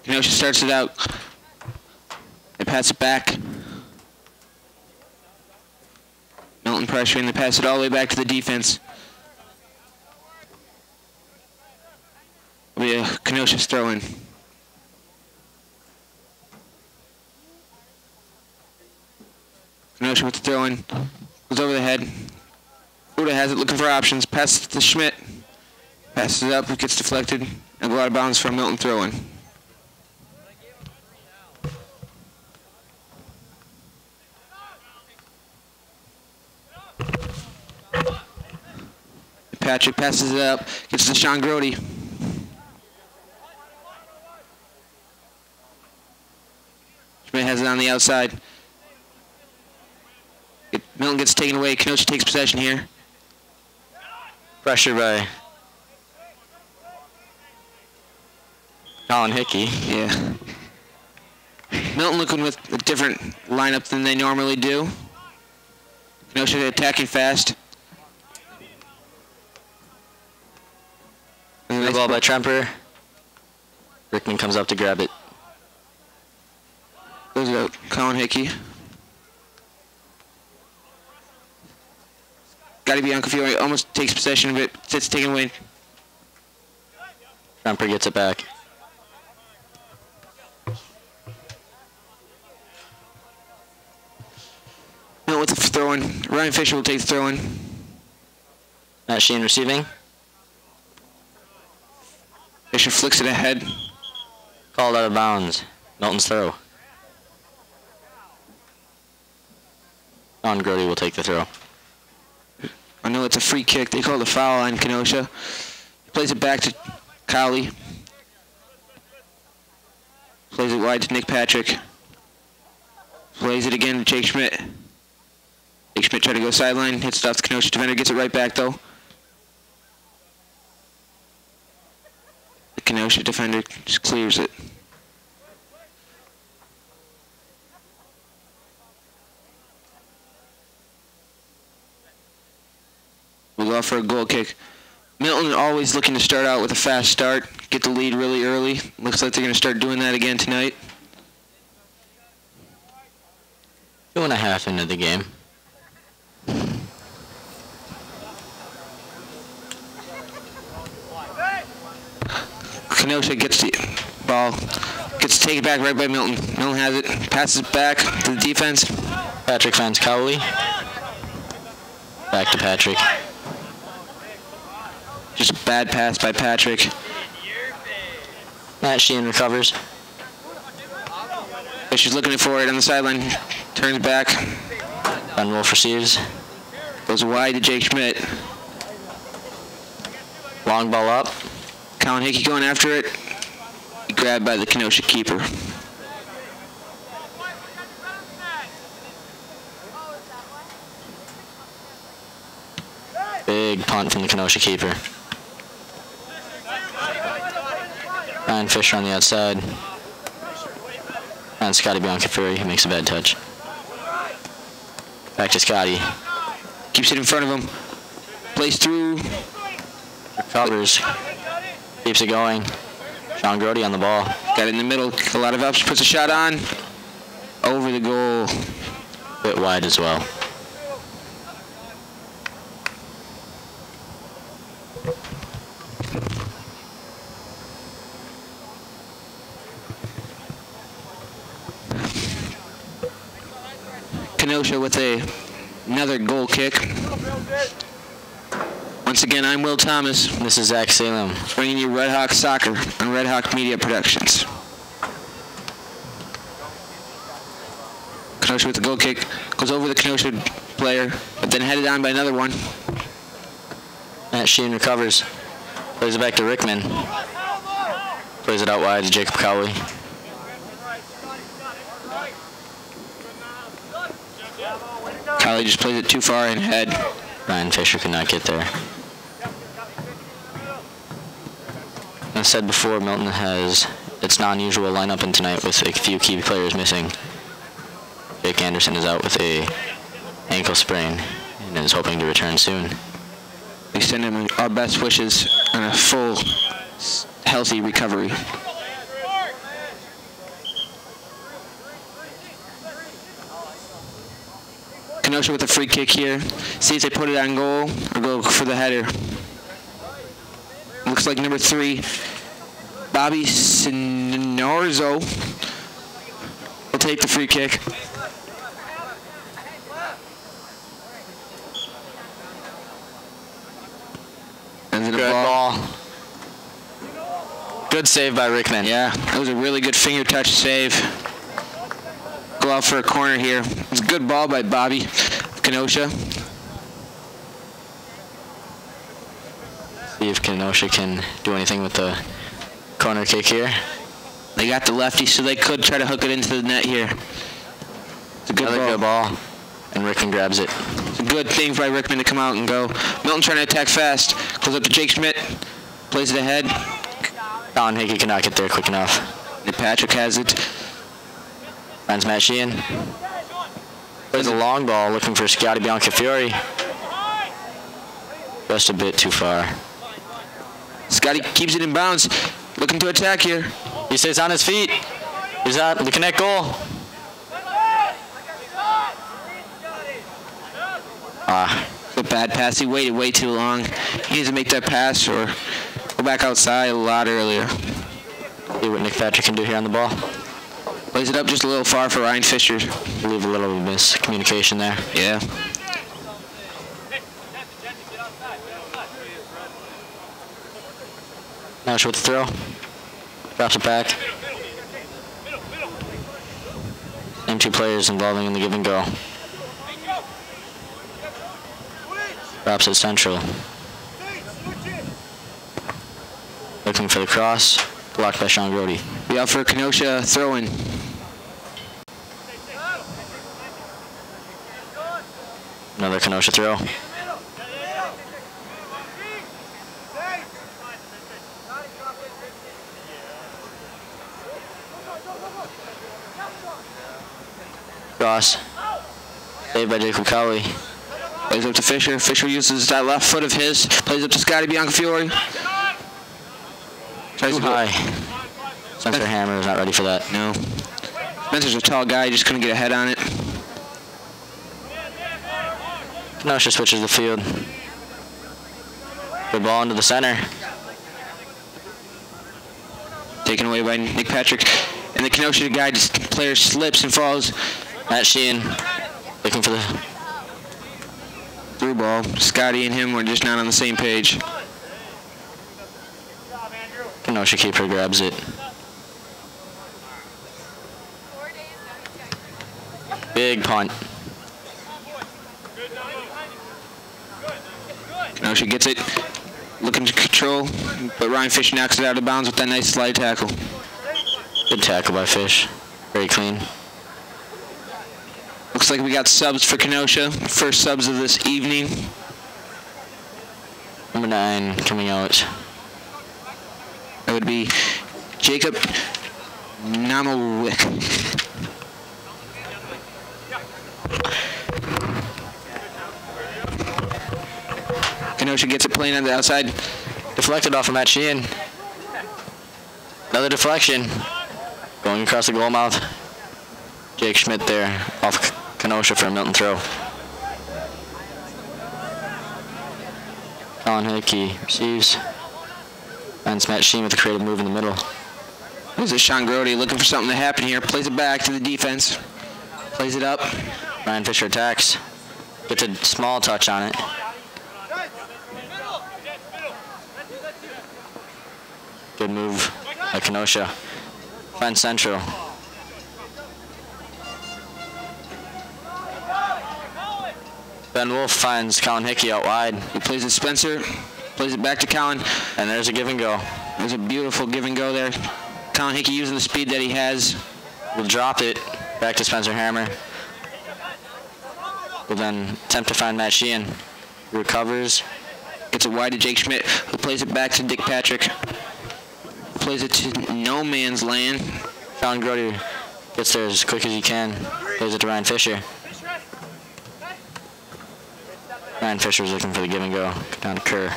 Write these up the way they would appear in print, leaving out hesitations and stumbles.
Kenosha starts it out. They pass it back. Milton pressuring. They pass it all the way back to the defense. It'll be a Kenosha's throw-in. Kenosha with the throw-in. Goes over the head. Uda has it, looking for options. Passes it to Schmidt. Passes it up, it gets deflected. And go out of bounds for a Milton throw-in. Patrick passes it up, gets to Sean Grody. Schmidt has it on the outside. Milton gets taken away. Kenosha takes possession here. Pressure by Colin Hickey. Yeah. Milton looking with a different lineup than they normally do. Kenosha attacking fast. The ball by Tremper. Rickman comes up to grab it. Goes out, Colin Hickey. Gotta be Uncle almost takes possession of it. It's taken away. Tremper gets it back. Milton with the throw-in. Ryan Fisher will take the throw-in. Matt Sheen receiving. Fisher flicks it ahead. Called out of bounds. Milton's throw. Sean Grody will take the throw. I know it's a free kick. They call the foul on Kenosha. Plays it back to Cowley. Plays it wide to Nick Patrick. Plays it again to Jake Schmidt. Jake Schmidt tried to go sideline. Hits it off the Kenosha defender. Gets it right back though. The Kenosha defender just clears it. We'll go for a goal kick. Milton always looking to start out with a fast start, get the lead really early. Looks like they're going to start doing that again tonight. 2.5 into the game. Kenosha gets the ball, gets taken back right by Milton. Milton has it, passes it back to the defense. Patrick finds Cowley. Back to Patrick. Just a bad pass by Patrick. Matt Sheen recovers. Fisher's looking for it on the sideline. Turns back. Ben Wolf receives. Goes wide to Jake Schmidt. Long ball up. Colin Hickey going after it. Grabbed by the Kenosha keeper. Big punt from the Kenosha keeper. Ryan Fisher on the outside. And Scotty Biancafieri, who makes a bad touch. Back to Scotty. Keeps it in front of him. Plays through. Recovers. Keeps it going. Sean Grody on the ball. Got it in the middle. A lot of ups. Puts a shot on. Over the goal. Bit wide as well. Kenosha with another goal kick. Once again, I'm Will Thomas. This is Zach Salem. Bringing you Red Hawk Soccer on Red Hawk Media Productions. Kenosha with the goal kick. Goes over the Kenosha player, but then headed on by another one. Matt Sheen recovers. Plays it back to Rickman. Plays it out wide to Jacob Cowley. Cowley just plays it too far in head. Ryan Fisher could not get there. As I said before, Milton has its non-usual lineup in tonight with a few key players missing. Jake Anderson is out with a ankle sprain and is hoping to return soon. We send him our best wishes on a full, healthy recovery. Kenosha with a free kick here. See if they put it on goal or go for the header. Looks like number 3, Bobby Sinorzo, will take the free kick. Good ball. Good save by Rickman. Yeah, that was a really good finger touch save. Go out for a corner here. It's a good ball by Bobby Kenosha. See if Kenosha can do anything with the corner kick here. They got the lefty, so they could try to hook it into the net here. It's a good Another ball. good ball, and Rickman grabs it. It's a good thing by Rickman to come out and go. Milton trying to attack fast. Goes up to Jake Schmidt. Plays it ahead. Colin Hickey cannot get there quick enough. And Patrick has it. Finds Matt Sheehan. Plays a long ball, looking for Scotty Biancafiore. Just a bit too far. Scotty keeps it in bounds. Looking to attack here. He stays on his feet. He's at the connect goal. A bad pass. He waited way too long. He needs to make that pass or go back outside a lot earlier. See what Nick Patrick can do here on the ball. Plays it up just a little far for Ryan Fisher. I believe a little miscommunication there. Yeah. Nash with the throw. Drops it back. Same 2 players involving in the give and go. Drops it central. Looking for the cross. Blocked by Sean Grody. Be out for Kenosha throw-in. Another Kenosha throw. Cross. Saved by Jacob Cowley. Plays up to Fisher. Fisher uses that left foot of his. Plays up to Scotty Biancafiore. Tries to go High. Spencer Hammer is not ready for that. No. Spencer's a tall guy. He just couldn't get a head on it. Kenosha switches the field. Good ball into the center. Taken away by Nick Patrick. And the Kenosha guy, player slips and falls. Matt Sheehan looking for the through ball. Scotty and him were just not on the same page. Kenosha keeper grabs it. Big punt. Kenosha gets it. Looking to control, but Ryan Fish knocks it out of bounds with that nice slide tackle. Good tackle by Fish. Very clean. Looks like we got subs for Kenosha. First subs of this evening. Number 9 coming out. That would be Jacob Namowick. Kenosha gets it playing on the outside. Deflected off of Matt Sheehan. Another deflection. Going across the goal mouth. Jake Schmidt there off Kenosha for a Milton throw. Colin Hickey receives. Finds Matt Sheehan with a creative move in the middle. This is Sean Grody looking for something to happen here. Plays it back to the defense. Plays it up. Ryan Fisher attacks. Gets a small touch on it. Good move by Kenosha. Finds central. Ben Wolf finds Colin Hickey out wide. He plays it Spencer. Plays it back to Colin. And there's a give and go. There's a beautiful give and go there. Colin Hickey using the speed that he has. Will drop it back to Spencer Hammer. Will then attempt to find Matt Sheehan. Recovers. Gets it wide to Jake Schmidt, who plays it back to Dick Patrick. Plays it to no man's land. Sean Grody gets there as quick as he can. Plays it to Ryan Fisher. Ryan Fisher's looking for the give and go. Down to Kerr.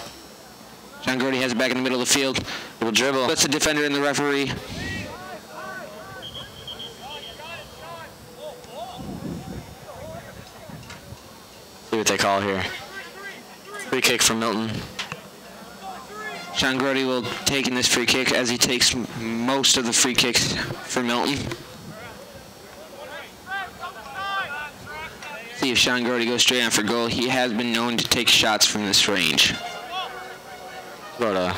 Sean Grody has it back in the middle of the field. Little dribble. Puts the defender and the referee. call here. Free kick from Milton. Sean Grody will take in this free kick as he takes most of the free kicks for Milton. See if Sean Grody goes straight on for goal. He has been known to take shots from this range. About a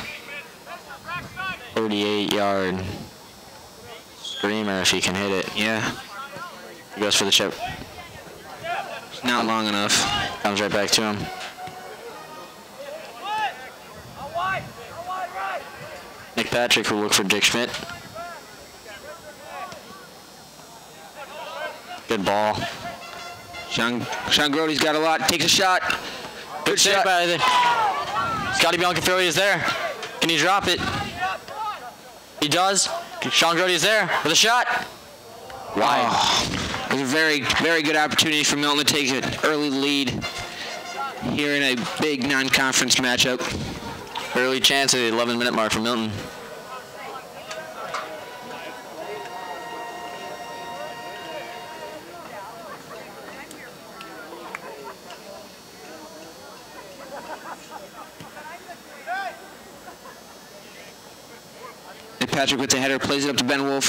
38-yard screamer if he can hit it. Yeah. He goes for the chip. It's not long enough. Comes right back to him. Nick Patrick will look for Dick Schmidt. Good ball. Sean Grody's got a lot. Takes a shot. Good shot by the Scotty Biancafiore is there. Can he drop it? He does. Sean Grody is there with a shot. Wide. Oh, it was a very, very good opportunity for Milton to take an early lead here in a big non-conference matchup. Early chance at the 11-minute mark for Milton. Patrick with the header, plays it up to Ben Wolf.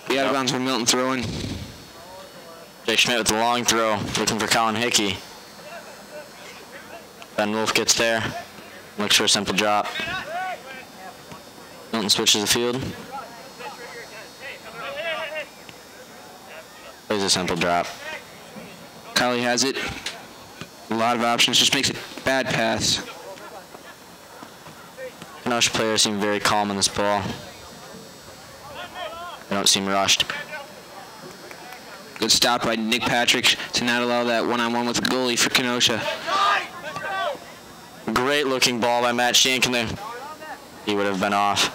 The out of bounds for Milton throwing. Jake Schmidt with the long throw, looking for Colin Hickey. Ben Wolf gets there, looks for a simple drop. Milton switches the field. Plays a simple drop. Kylie has it. A lot of options, just makes it bad pass. Kenosha players seem very calm on this ball. They don't seem rushed. Good stop by Nick Patrick to not allow that one-on-one with the goalie for Kenosha. Great looking ball by Matt Sheehan. He would have been off.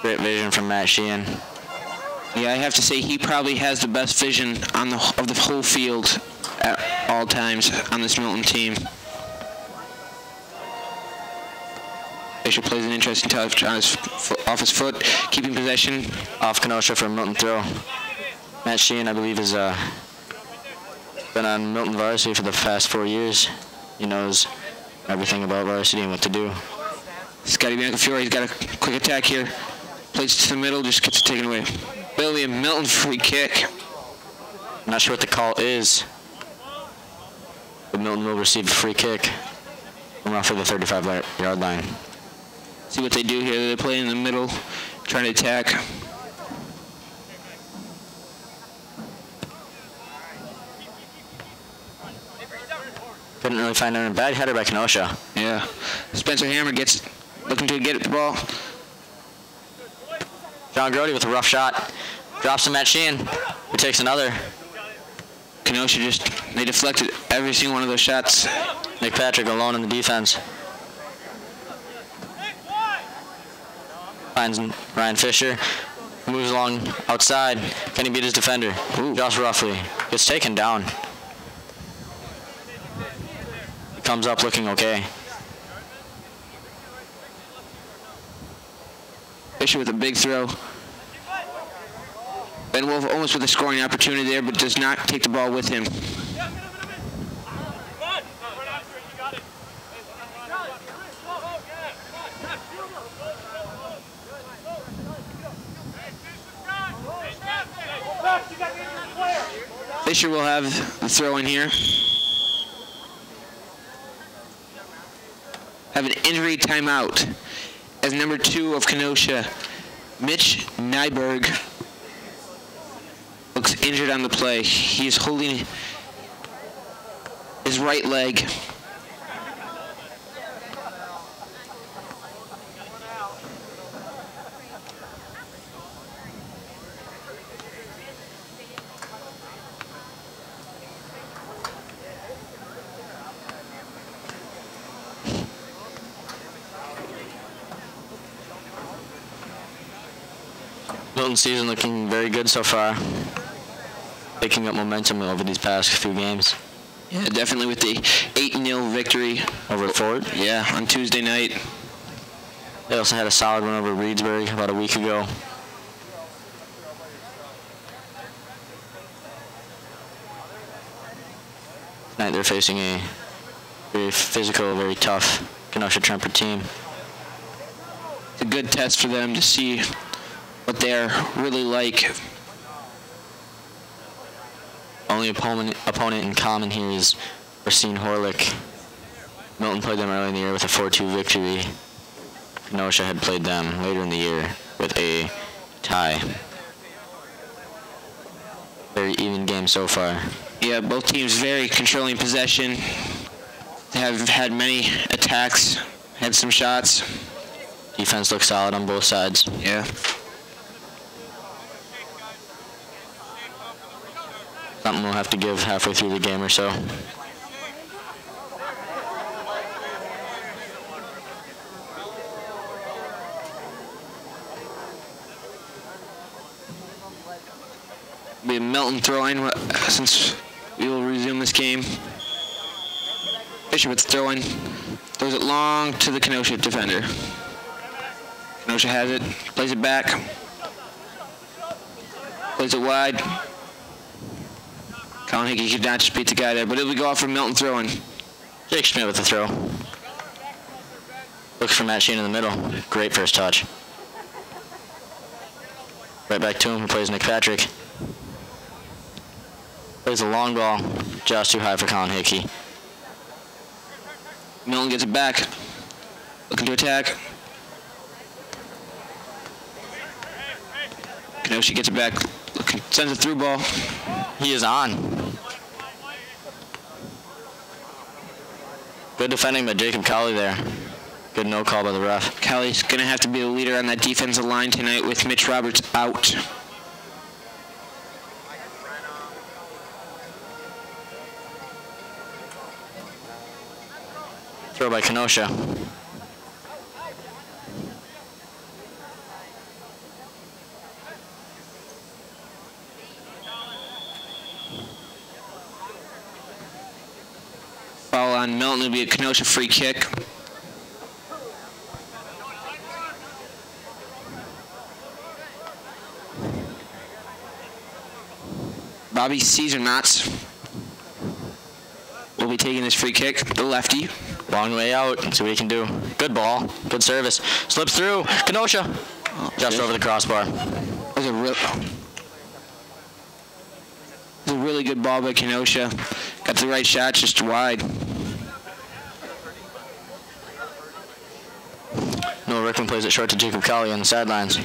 Great vision from Matt Sheehan. Yeah, I have to say he probably has the best vision of the whole field at all times on this Milton team. Fisher plays an interesting touch on off his foot, keeping possession. Off Kenosha for a Milton throw. Matt Sheehan, I believe, has been on Milton varsity for the past 4 years. He knows everything about varsity and what to do. Scotty Biancafiore, he's got a quick attack here. Plays to the middle, just gets it taken away. Billy and Milton free kick. I'm not sure what the call is, but Milton will receive a free kick from roughly the 35-yard line. See what they do here. They play in the middle, trying to attack. Couldn't really find a bad header by Kenosha. Yeah. Spencer Hammer looking to get the ball. John Grody with a rough shot. Drops to Matt Sheehan, who takes another. Kenosha they deflected every single one of those shots. Nick Patrick alone in the defense. Finds Ryan Fisher, moves along outside. Can he beat his defender? Ooh. Josh Ruffley gets taken down. Comes up looking okay. Fisher with a big throw. Ben Wolf almost with a scoring opportunity there, but does not take the ball with him. Fisher will have the throw in here. Have an injury timeout as number 2 of Kenosha, Mitch Nyberg, looks injured on the play. He is holding his right leg. Milton season looking very good so far. Picking up momentum over these past few games. Yeah, definitely with the 8-0 victory over Ford. Yeah, on Tuesday night. They also had a solid one over Reedsburg about a week ago. Tonight they're facing a very physical, very tough Kenosha Tremper team. It's a good test for them to see what they're really like. Only opponent in common here is Racine Horlick. Milton played them early in the year with a 4-2 victory. Kenosha had played them later in the year with a tie. Very even game so far. Yeah, both teams very controlling possession. They have had many attacks, had some shots. Defense looks solid on both sides. Yeah. Something we'll have to give halfway through the game or so. Be Milton throwing since we will resume this game. Bishop throwing. Throws it long to the Kenosha defender. Kenosha has it. Plays it back. Plays it wide. Colin Hickey could not just beat the guy there, but it'll go off from Milton throwing. Jake Schmidt with the throw. Looks for Matt Sheen in the middle. Great first touch. Right back to him. He plays Nick Patrick. Plays a long ball, just too high for Colin Hickey. Milton gets it back. Looking to attack. Kenosha gets it back. Sends a through ball. He is on. Good defending by Jacob Cowley there. Good no call by the ref. Cowley's going to have to be the leader on that defensive line tonight with Mitch Roberts out. Throw by Kenosha. Foul on Milton. It'll be a Kenosha free kick. Bobby Caesar Knots will be taking this free kick. The lefty. Long way out. See what he can do. Good ball. Good service. Slips through. Kenosha. Just over the crossbar. That was a really good ball by Kenosha. Got the right shot, just wide. Noah Rickman plays it short to Jacob Cowley on the sidelines.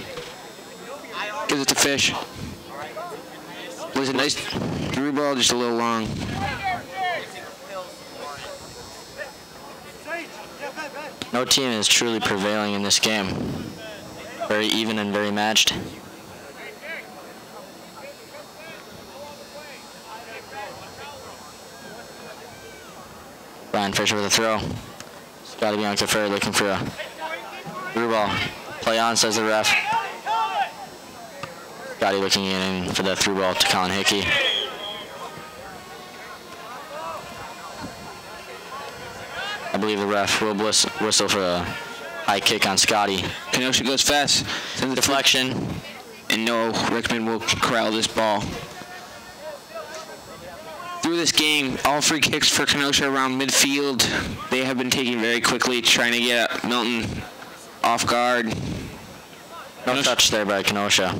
Gives it to Fish. Plays a nice through ball, just a little long. No team is truly prevailing in this game. Very even and very matched. Brian Fisher with a throw. Scotty Bianca Ferry looking for a through ball. Play on, says the ref. Scotty looking in for that through ball to Colin Hickey. I believe the ref will whistle for a high kick on Scotty. Kenosha goes fast. Sends deflection. And no, Rickman will corral this ball. Through this game, all free kicks for Kenosha around midfield. They have been taken very quickly, trying to get Milton off guard. No touch there by Kenosha.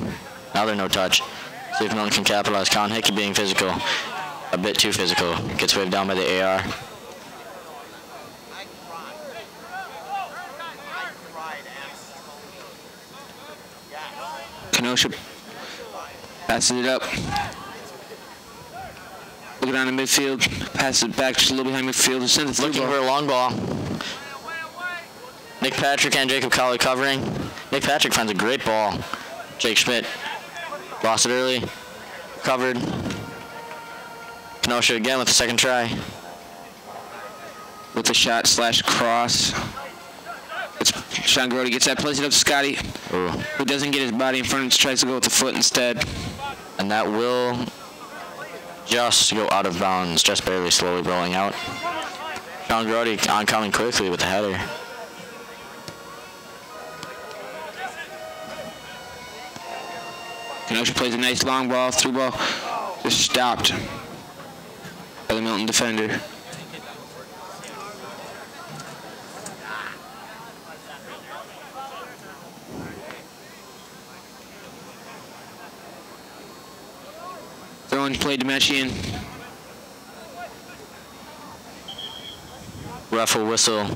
Another no touch. See if Milton can capitalize. Colin Hickey being physical. A bit too physical. Gets waved down by the AR. Kenosha passes it up. Looking on the midfield. Passes it back just a little behind midfield. Looking for a long ball. Nick Patrick and Jacob Cowley covering. Nick Patrick finds a great ball. Jake Schmidt lost it early. Covered. Kenosha again with the second try. With the shot / cross. It's Sean Grody gets that, plays it up to Scotty, Ooh. Who doesn't get his body in front and tries to go with the foot instead. And that will just go out of bounds, just barely, slowly rolling out. Sean Grody oncoming quickly with the header. Kenosha plays a nice long ball, through ball, just stopped by the Milton Milton defender. Throwing played to Machian. Ruffle whistle.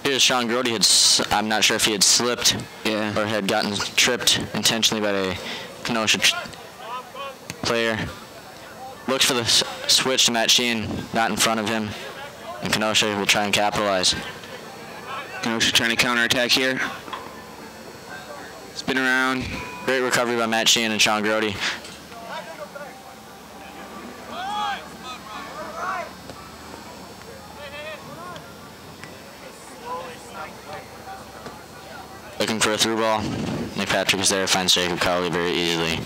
Here's Sean Grody I'm not sure if he had slipped or had gotten tripped intentionally by a Kenosha player. Looks for the switch to Matt Sheehan, not in front of him, and Kenosha will try and capitalize. Kenosha trying to counterattack here. Spin around. Great recovery by Matt Sheehan and Sean Grody. Looking for a through ball. McPatrick is there, finds Jacob Cowley very easily.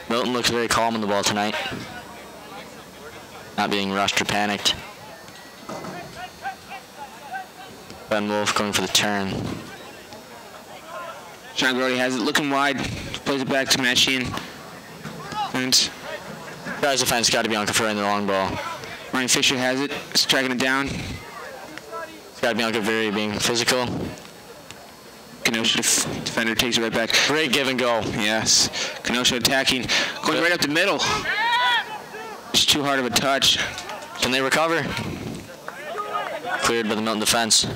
Milton looks very calm on the ball tonight. Not being rushed or panicked. Ben Wolf going for the turn. Sean Grody has it looking wide. Plays it back to Matt Sheehan. And Guys defense got to be on conferring the long ball. Ryan Fisher has it. Striking it down. Got to be on very being physical. Kenosha defender takes it right back. Great give and go. Yes. Kenosha attacking. Going right up the middle. It's too hard of a touch. Can they recover? Cleared by the Milton defense.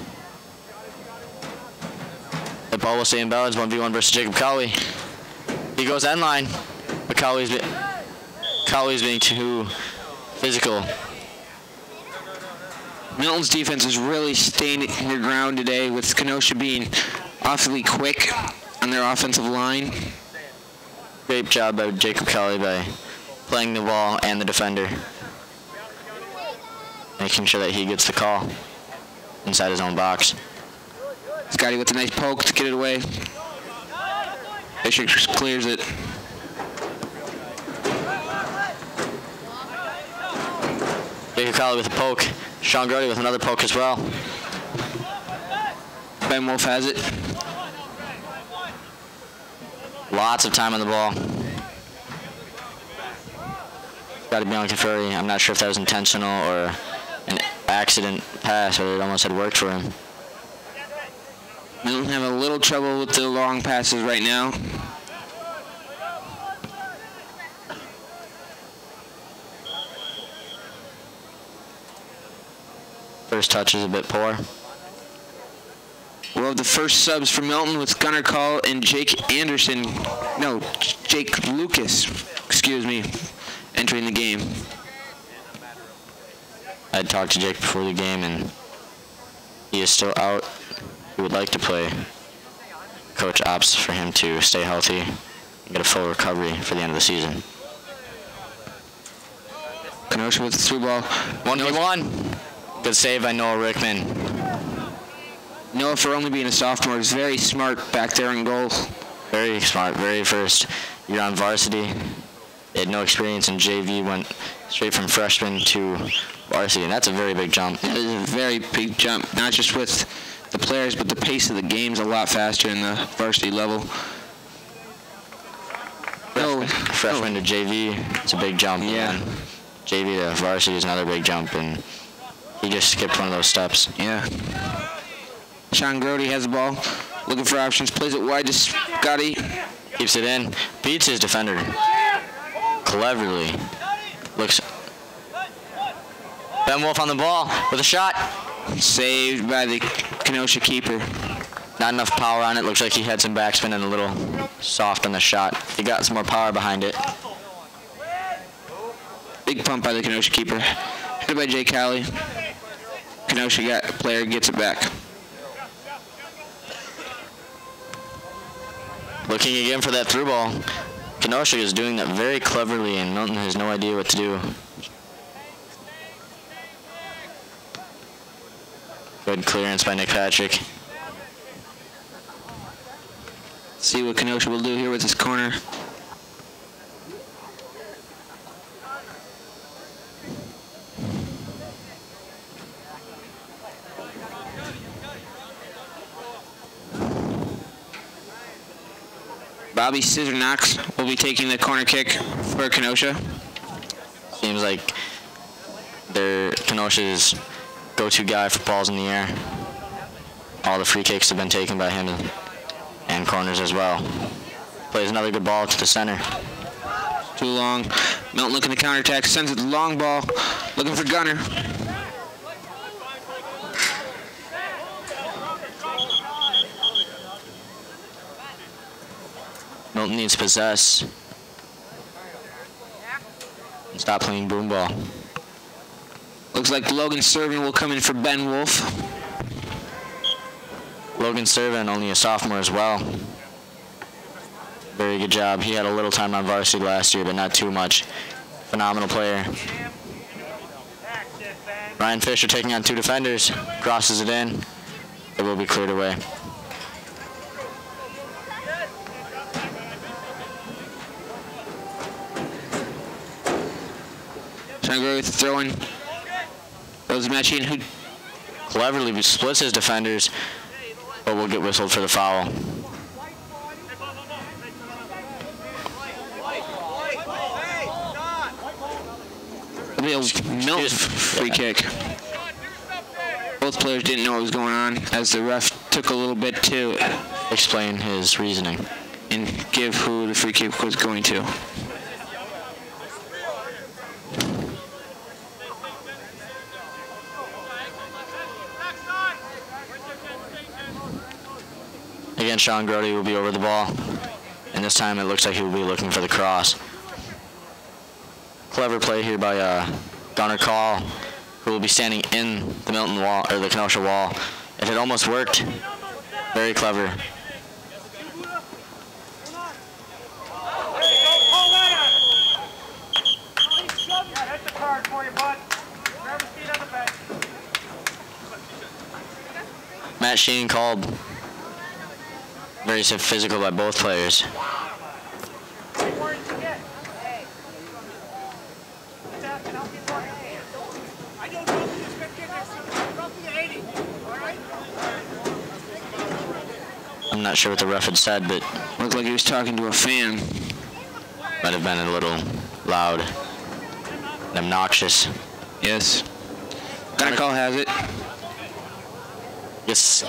The ball will stay in bounds. 1v1 versus Jacob Cowley. He goes end line, but Cowley's being too physical. Milton's defense is really staying their ground today, with Kenosha being awfully quick on their offensive line. Great job by Jacob Cowley by playing the ball and the defender. Making sure that he gets the call inside his own box. Scotty with a nice poke to get it away. Fisher clears it. Jacob Cowley with a poke. Sean Grody with another poke as well. Ben Wolf has it. Lots of time on the ball. Got to be on Conferi. I'm not sure if that was intentional or an accident pass, or it almost had worked for him. Milton have a little trouble with the long passes right now. First touch is a bit poor. We'll have the first subs for Milton with Gunnar Call and Jake Lucas, entering the game. I had talked to Jake before the game, and he is still out. He would like to play. Coach opts for him to stay healthy and get a full recovery for the end of the season. Kenosha with the through ball. 1v1. Good save by Noah Rickman. Noah, for only being a sophomore, is very smart back there in goal. Very smart. Very first year on varsity. He had no experience in JV, went straight from freshman to varsity, and that's a very big jump. It is a very big jump, not just with the players, but the pace of the game's a lot faster in the varsity level. Freshman to JV, it's a big jump. Yeah. And JV to varsity is another big jump, and he just skipped one of those steps. Yeah. Sean Grody has the ball, looking for options, plays it wide to Scotty. Keeps it in, beats his defender cleverly. Looks. Ben Wolf on the ball with a shot. Saved by the Kenosha keeper. Not enough power on it. Looks like he had some backspin and a little soft on the shot. He got some more power behind it. Big pump by the Kenosha keeper. Headed by Jay Cowley. Kenosha player gets it back. Looking again for that through ball. Kenosha is doing that very cleverly, and Milton has no idea what to do. Good clearance by Nick Patrick. See what Kenosha will do here with this corner. Bobby Scissor Knox will be taking the corner kick for Kenosha. Seems like their Kenosha's go-to guy for balls in the air. All the free kicks have been taken by him and corners as well. Plays another good ball to the center. Too long. Milton looking to counterattack. Sends it the long ball. Looking for Gunner. Milton needs to possess. And stop playing boom ball. Looks like Logan Servin will come in for Ben Wolf. Logan Servin, only a sophomore as well. Very good job. He had a little time on varsity last year, but not too much. Phenomenal player. Ryan Fisher taking on two defenders. Crosses it in. It will be cleared away. Trying to go with throwing. Those matching who Cleverly splits his defenders, but will get whistled for the foul. it'll be a Milton free kick. Both players didn't know what was going on as the ref took a little bit to Explain his reasoning and give who the free kick was going to. Again, Sean Grody will be over the ball, and this time it looks like he will be looking for the cross. Clever play here by Gunnar Call, who will be standing in the Milton wall, or the Kenosha wall. It had almost worked. Very clever. Matt Sheen called. Very physical by both players. I'm not sure what the ref had said, but Looked like he was talking to a fan. might have been a little loud and obnoxious. Yes. Gunner Call has it. Yes,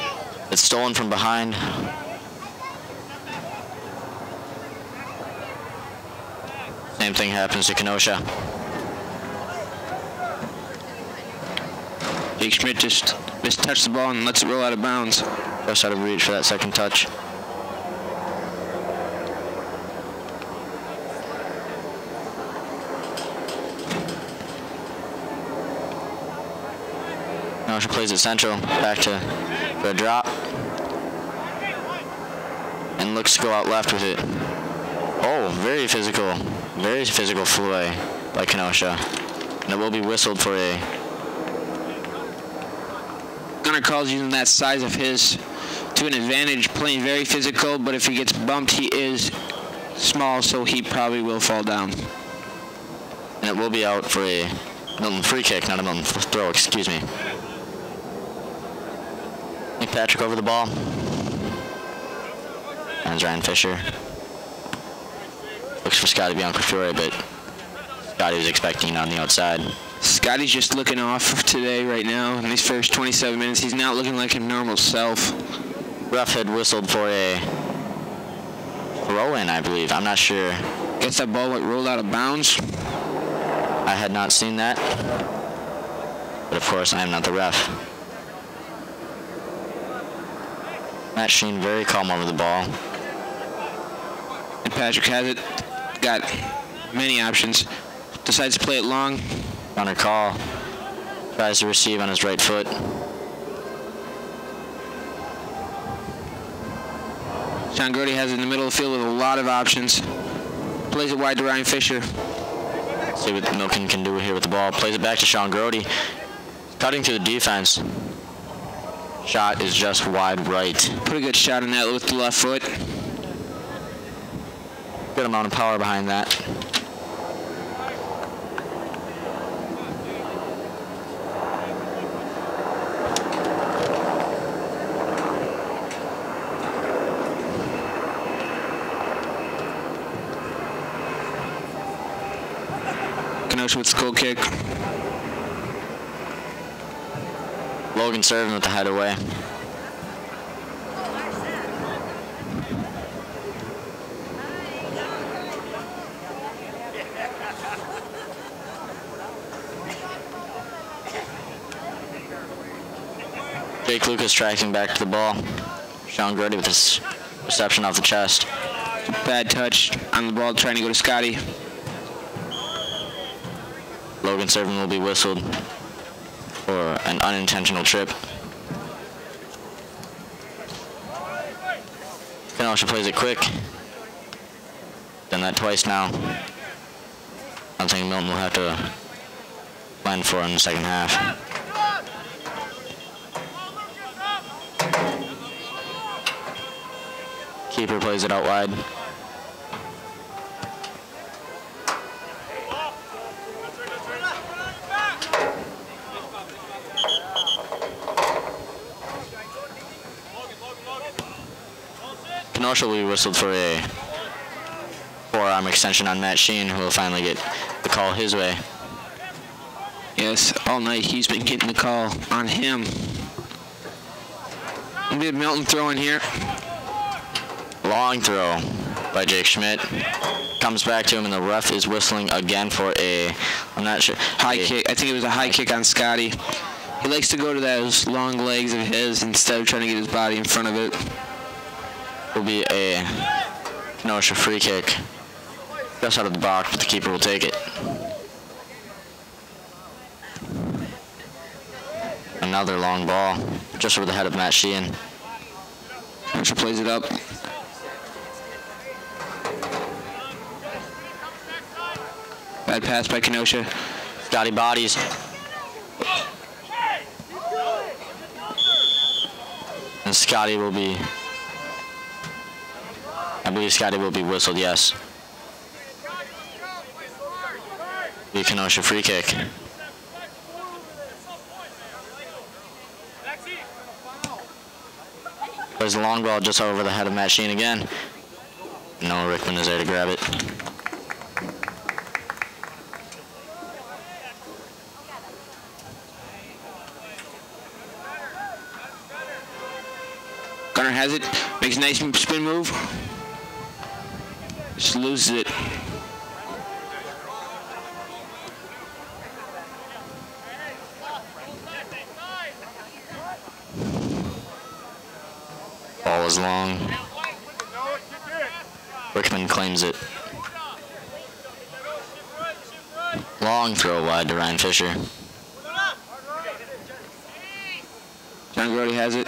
it's stolen from behind. Same thing happens to Kenosha. Jake Schmidt just mistouched the ball and lets it roll out of bounds. Just out of reach for that second touch. Kenosha plays it central, back to for a drop. And looks to go out left with it. Oh, very physical play by Kenosha. And it will be whistled for a... Gunner Call's using that size of his to an advantage, playing very physical, but if he gets bumped, he is small, so he probably will fall down. And it will be out for a Milton free kick, not a Milton throw, excuse me. Nick Patrick over the ball. That's Ryan Fisher. Looks for Scotty Biancafiore, but Scotty was expecting it on the outside. Scotty's just looking off today right now. In these first 27 minutes, he's not looking like his normal self. Ref had whistled for a throw-in, I believe. I'm not sure. Guess that ball went rolled out of bounds. I had not seen that. But of course, I am not the ref. Matt Sheen very calm over the ball. And Patrick has it. Got many options. Decides to play it long. Gunner Call tries to receive on his right foot. Sean Grody has it in the middle of the field with a lot of options. Plays it wide to Ryan Fisher. See what Milton can do here with the ball. Plays it back to Sean Grody. Cutting through the defense. Shot is just wide right. Pretty good shot on that with the left foot. Good amount of power behind that. Kenosha with the goal kick. Logan serving with the head away. Jake Lucas tracking back to the ball. Sean Grody with his reception off the chest. Bad touch on the ball, trying to go to Scotty. Logan serving will be whistled for an unintentional trip. Kenosha plays it quick. Done that twice now. Something Milton will have to plan for in the second half. Keeper plays it out wide. Kenosha will be whistled for a forearm extension on Matt Sheen, who will finally get the call his way. Yes, all night he's been getting the call on him. It'll be a Milton throw in here. Long throw by Jake Schmidt. Comes back to him, and the ref is whistling again for a, I'm not sure. High kick. I think it was a high kick on Scotty. He likes to go to those long legs of his instead of trying to get his body in front of it. Will be a Kenosha free kick. Just out of the box, but the keeper will take it. Another long ball, just over the head of Matt Sheehan. Kenosha plays it up. Bad pass by Kenosha. Scotty bodies. And Scotty will be, I believe Scotty will be whistled, yes. Be Kenosha free kick. There's a long ball just over the head of Matt Sheen again. Noah Rickman is there to grab it. Gunner has it, makes a nice spin move. Just loses it. Ball is long. Rickman claims it. Long throw wide to Ryan Fisher. John Grody has it.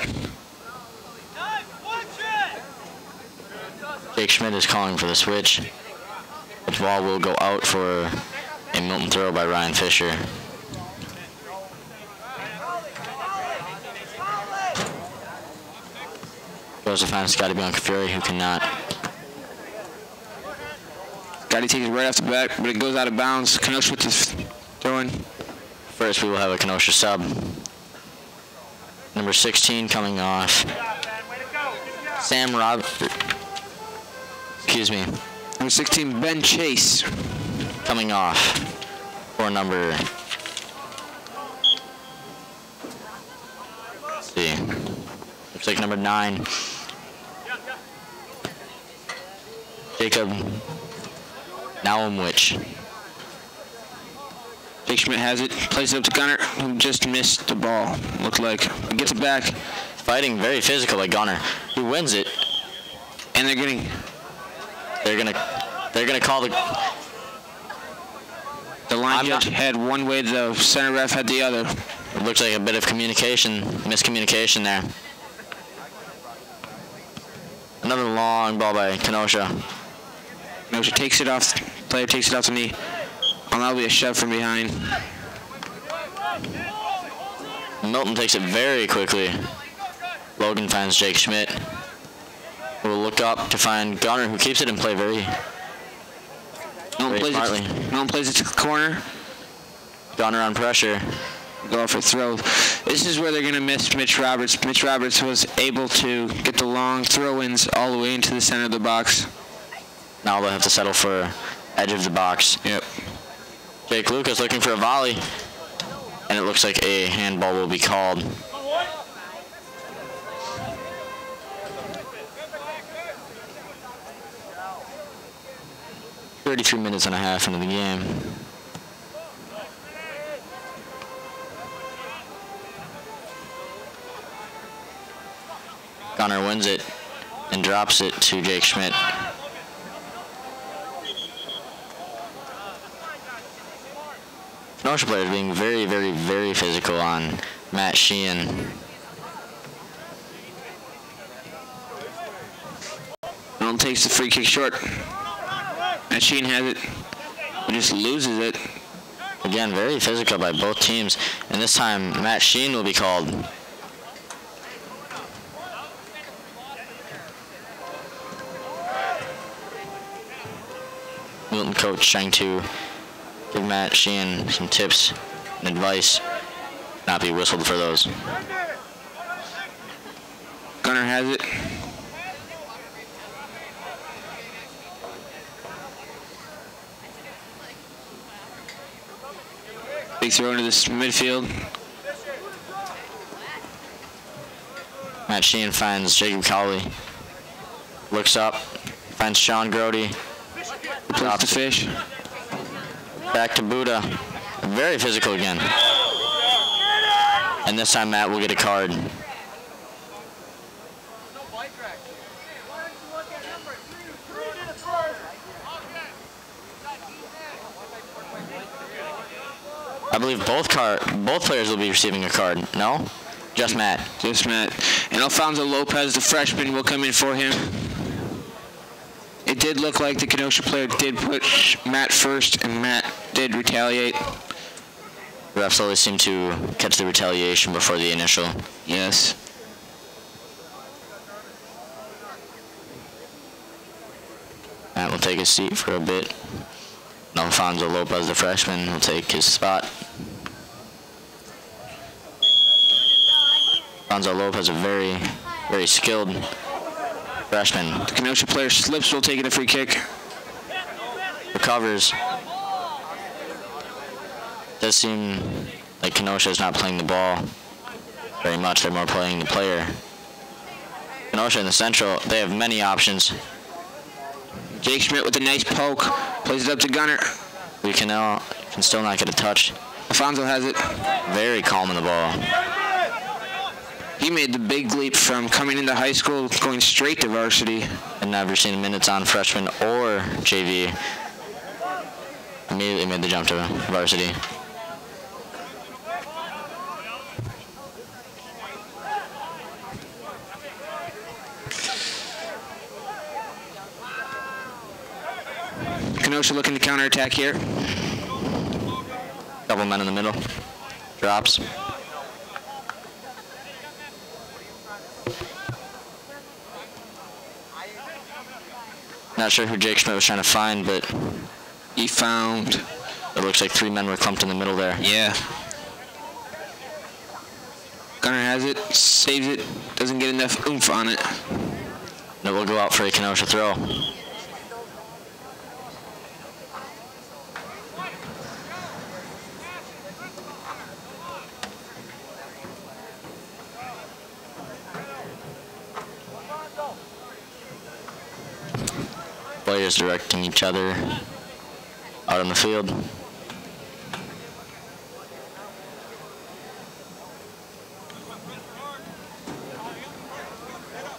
Jake Schmidt is calling for the switch. The ball will go out for a Milton throw by Ryan Fisher. Goes to find Scotty Biancafiore, who cannot. Scotty takes it right off the bat, but it goes out of bounds. Kenosha with his throwing. First, we will have a Kenosha sub. Number 16 coming off. Sam Rob. Excuse me. Number 16, Ben Chase. Coming off for number. Let's see. Looks like number 9. Jacob Nowamwich. Jake Schmidt has it, plays it up to Gunner, who just missed the ball, looked like. He gets it back. Fighting very physical by Gunner, who wins it. And they're gonna call the line judge had one way, the center ref had the other. It looks like a bit of miscommunication there. Another long ball by Kenosha. Kenosha takes it off, player takes it off the knee. And that'll be a shove from behind. Milton takes it very quickly. Logan finds Jake Schmidt, who will look up to find Gunner, who keeps it in play very smartly. No one plays it to the corner. Gunner on pressure. Go for a throw. This is where they're going to miss Mitch Roberts. Mitch Roberts was able to get the long throw-ins all the way into the center of the box. Now they'll have to settle for edge of the box. Yep. Jake Lucas looking for a volley, and it looks like a handball will be called. .33 minutes and a half into the game. Gunner wins it and drops it to Jake Schmidt. Kenosha players being very, very, very physical on Matt Sheehan. Milton takes the free kick short. Matt Sheehan has it. He just loses it. Again, very physical by both teams. And this time, Matt Sheehan will be called. Milton coach trying to give Matt Sheehan some tips and advice, not be whistled for those. Gunner has it. Big throw into this midfield. Matt Sheehan finds Jacob Cowley. Looks up, finds Sean Grody. Drops the fish. Back to Buddha. Very physical again. And this time Matt will get a card. I believe both players will be receiving a card. No? Just Matt. Just Matt. And Alfonso Lopez, the freshman, will come in for him. It did look like the Kenosha player did put Matt first, and Matt did retaliate. The refs always seem to catch the retaliation before the initial. Yes. Matt will take his seat for a bit. And Alfonso Lopez, the freshman, will take his spot. Alfonso Lopez, a very, very skilled freshman. The Kenosha player slips while taking a free kick. Recovers. Does seem like Kenosha is not playing the ball very much. They're more playing the player. Kenosha in the central, they have many options. Jake Schmidt with a nice poke. Plays it up to Gunner. We can still not get a touch. Alfonso has it. Very calm in the ball. He made the big leap from coming into high school, going straight to varsity. And never seen minutes on freshman or JV. Immediately made the jump to varsity. Kenosha looking to counterattack here. Couple men in the middle. Drops. Not sure who Jake Schmidt was trying to find, but he found. It looks like 3 men were clumped in the middle there. Yeah. Gunner has it, saves it, doesn't get enough oomph on it. And it will go out for a Kenosha throw. Players directing each other out on the field.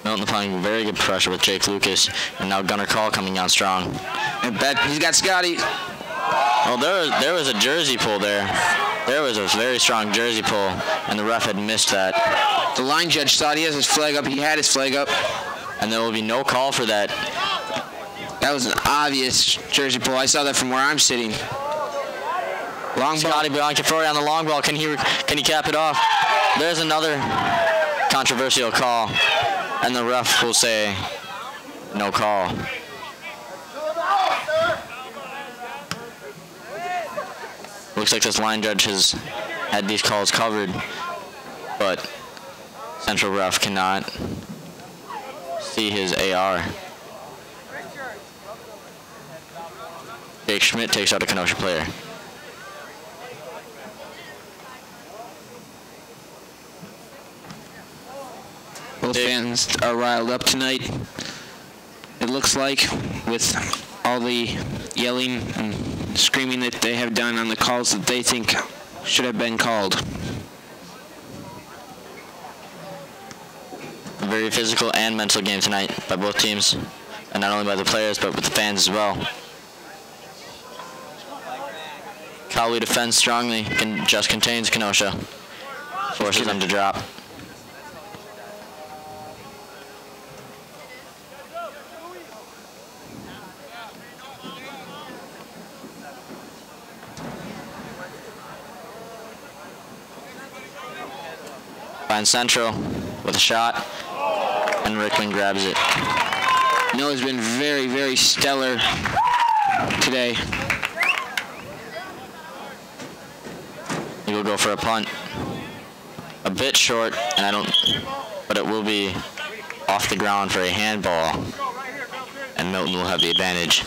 Milton applying very good pressure with Jake Lucas, and now Gunner Call coming on strong. And he's got Scotty. Well, there was a jersey pull there. There was a very strong jersey pull, and the ref had missed that. The line judge thought he has his flag up. He had his flag up. And there will be no call for that. That was an obvious jersey pull. I saw that from where I'm sitting. Long ball. Scotty Bianchi on the long ball. Can he cap it off? There's another controversial call, and the ref will say no call. Looks like this line judge has had these calls covered, but central ref cannot see his AR. Jake Schmidt takes out a Kenosha player. Both fans are riled up tonight, it looks like, with all the yelling and screaming that they have done on the calls that they think should have been called. A very physical and mental game tonight by both teams, and not only by the players, but with the fans as well. Cowley defends strongly, just contains Kenosha, forces them to drop. Finds Central with a shot, and Rickman grabs it. Noah's been very, very stellar today. He will go for a punt. A bit short, but it will be off the ground for a handball, and Milton will have the advantage.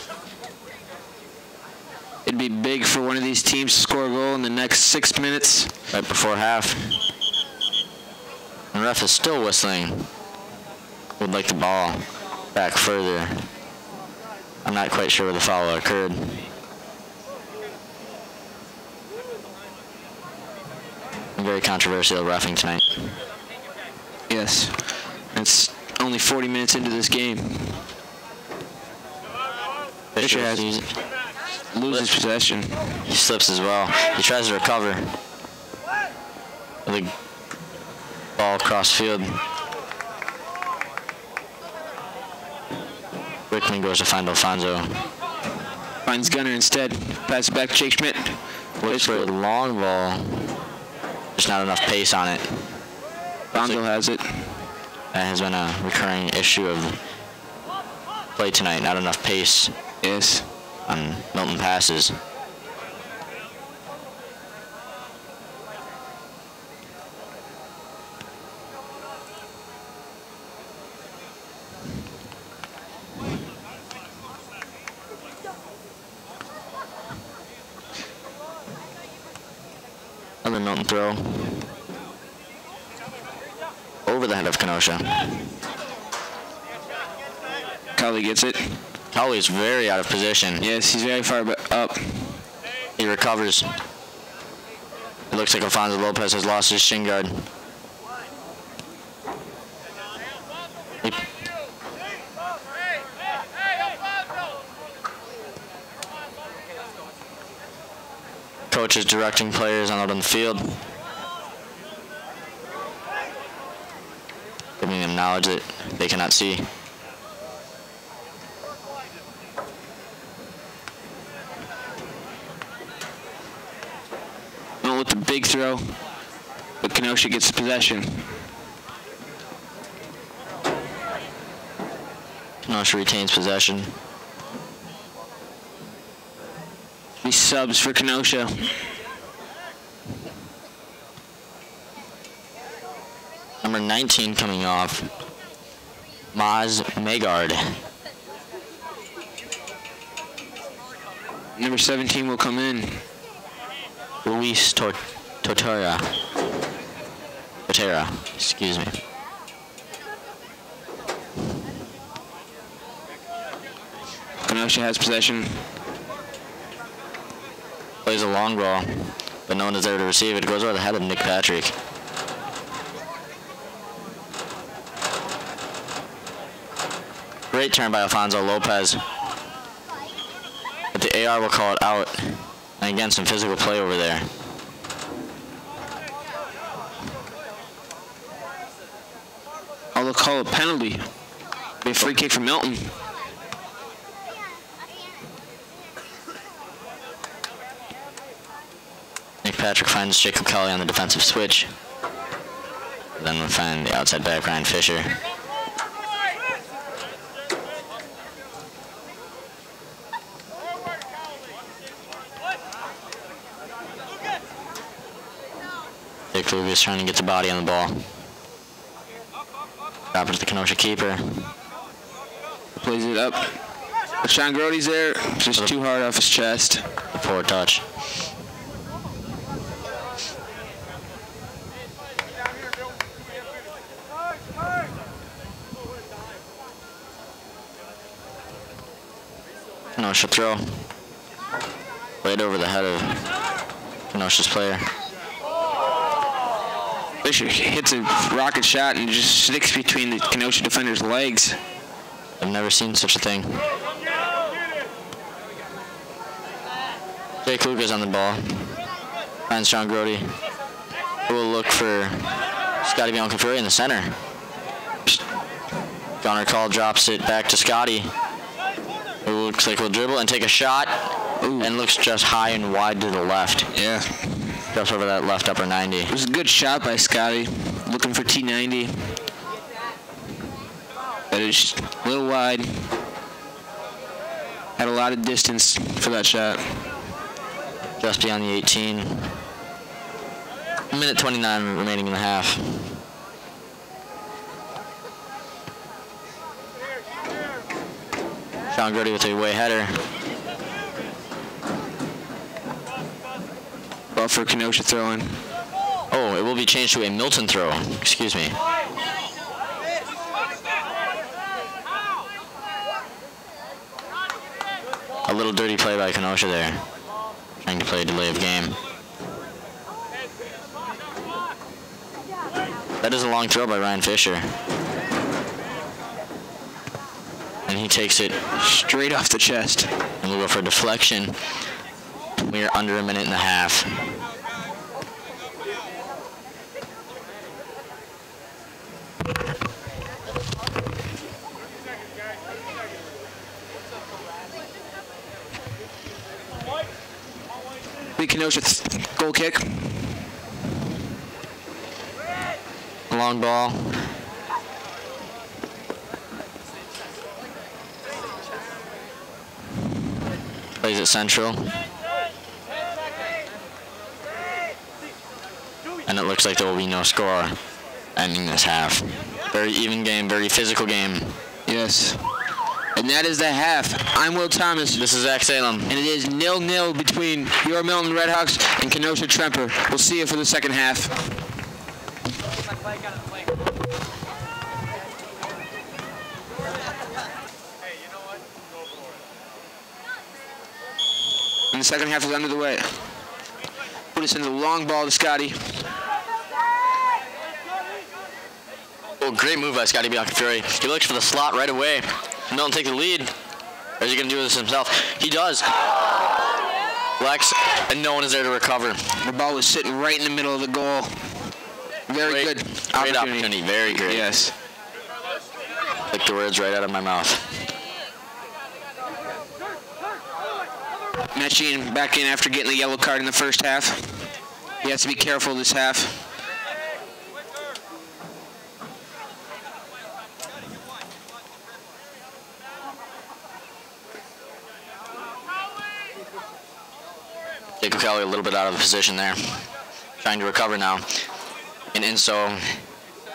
It'd be big for one of these teams to score a goal in the next 6 minutes. Right before half. The ref is still whistling. Would like the ball back further. I'm not quite sure where the foul occurred. Very controversial roughing tonight. Yes. It's only 40 minutes into this game. Fisher loses possession. He slips as well. He tries to recover. The ball across field. Rickman goes to find Alfonso. Finds Gunner instead. Pass it back to Jake Schmidt. Looks for a long ball. Just not enough pace on it. Bonzo has it. That has been a recurring issue of play tonight. Not enough pace. Yes. On Milton passes. Another Milton throw. Over the head of Kenosha. Cowley gets it. Cowley is very out of position. Yes, he's very far up. He recovers. It looks like Alfonso Lopez has lost his shin guard. Coach is directing players out on the field, giving them knowledge that they cannot see. Well, with the big throw, but Kenosha gets the possession. Kenosha retains possession. He subs for Kenosha. Number 19 coming off, Maz Megard. Number 17 will come in. Luis Totera, excuse me. Kenosha has possession. Plays a long ball, but no one is there to receive it. It goes over the head of Nick Patrick. Great turn by Alfonso Lopez. But the AR will call it out. And again, some physical play over there. Oh, they'll call a penalty. Be a free kick for Milton. Nick Patrick finds Jacob Kelly on the defensive switch. Then we'll find the outside back, Ryan Fisher. Dick Lucas trying to get the body on the ball. Drop it to the Kenosha keeper. Plays it up. But Sean Grody's there. Just too hard off his chest. A poor touch. Kenosha throw. Right over the head of Kenosha's player. Fisher hits a rocket shot and just sticks between the Kenosha defender's legs. I've never seen such a thing. Jake Luca's on the ball. Finds Sean Grody. Who will look for Scotty Biancafiore in the center. Gunner call drops it back to Scotty. Who looks like he'll dribble and take a shot. Ooh. And looks just high and wide to the left. Yeah. Just over that left upper 90. It was a good shot by Scotty. Looking for T90. But it's a little wide. Had a lot of distance for that shot. Just beyond the 18. Minute 29 remaining in the half. Sean Grody with a away header. Ball for Kenosha throwing. Oh, it will be changed to a Milton throw. Excuse me. A little dirty play by Kenosha there. Trying to play a delay of game. That is a long throw by Ryan Fisher. And he takes it straight off the chest. And we'll go for a deflection. We are under a minute and a half. Big Kenosha goal kick. Long ball. Plays it central. And it looks like there will be no score ending this half. Very even game, very physical game. Yes. And that is the half. I'm Will Thomas. This is Zach Salem. And it is 0-0 between your Milton Redhawks and Kenosha Tremper. We'll see you for the second half. And the second half is under the way. Put us in the long ball to Scotty. Oh, great move by Scotty Biancafiore. He looks for the slot right away. Milton take the lead. Or is he going to do this himself? He does. Lex, and no one is there to recover. The ball was sitting right in the middle of the goal. Very good Great opportunity. Very great. Yes. Took the words right out of my mouth. Matt Sheehan back in after getting the yellow card in the first half. He has to be careful this half. Jacob Kelly a little bit out of the position there. Trying to recover now. And so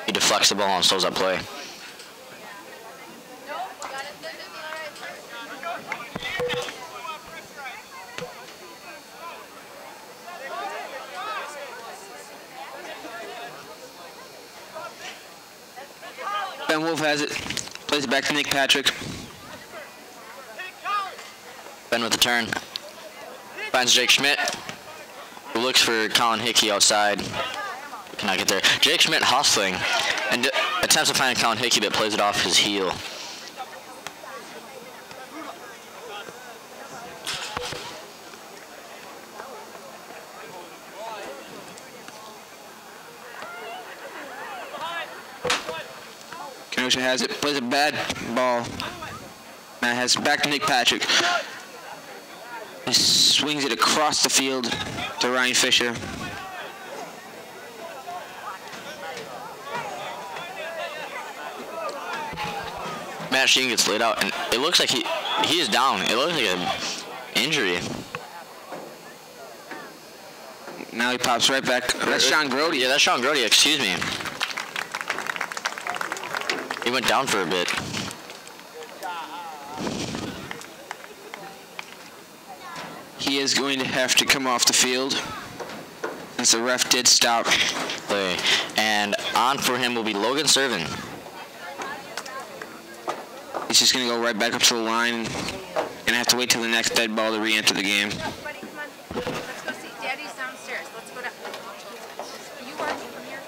he deflects the ball and slows up play. Ben Wolf has it. Plays it back to Nick Patrick. Ben with the turn. Finds Jake Schmidt, who looks for Colin Hickey outside. Cannot get there. Jake Schmidt hustling and attempts to find Colin Hickey, but plays it off his heel. Kenosha has it. Plays a bad ball. Matt has it back to Nick Patrick. He swings it across the field to Ryan Fisher. Matt Sheen gets laid out, and it looks like he is down. It looks like an injury. Now he pops right back. That's Sean Grody. Yeah, that's Sean Grody. Excuse me. He went down for a bit. He is going to have to come off the field since the ref did stop play. And on for him will be Logan Servin. He's just going to go right back up to the line and gonna have to wait till the next dead ball to re-enter the game. Buddy, come on. Let's go see. Daddy's downstairs. Let's go down. You watching from here?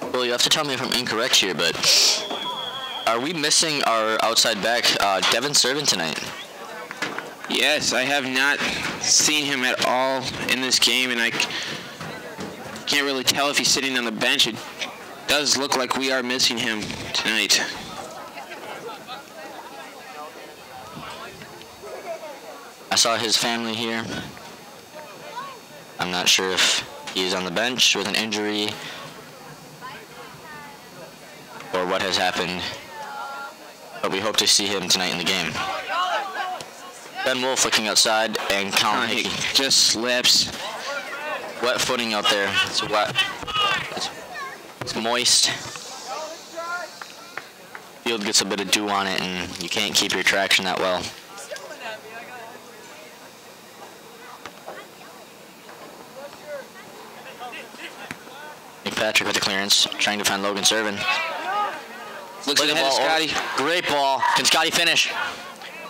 Come on. Well, you have to tell me if I'm incorrect here, but are we missing our outside back, Devin Servant, tonight? Yes, I have not seen him at all in this game, and I can't really tell if he's sitting on the bench. It does look like we are missing him tonight. I saw his family here. I'm not sure if he's on the bench with an injury or what has happened, but we hope to see him tonight in the game. Ben Wolf looking outside, and Colin Hickey just slips. Wet footing out there. It's wet. It's moist. Field gets a bit of dew on it, and you can't keep your traction that well. Patrick with the clearance, trying to find Logan Servin. Looks ahead of Scotty. Great ball. Can Scotty finish?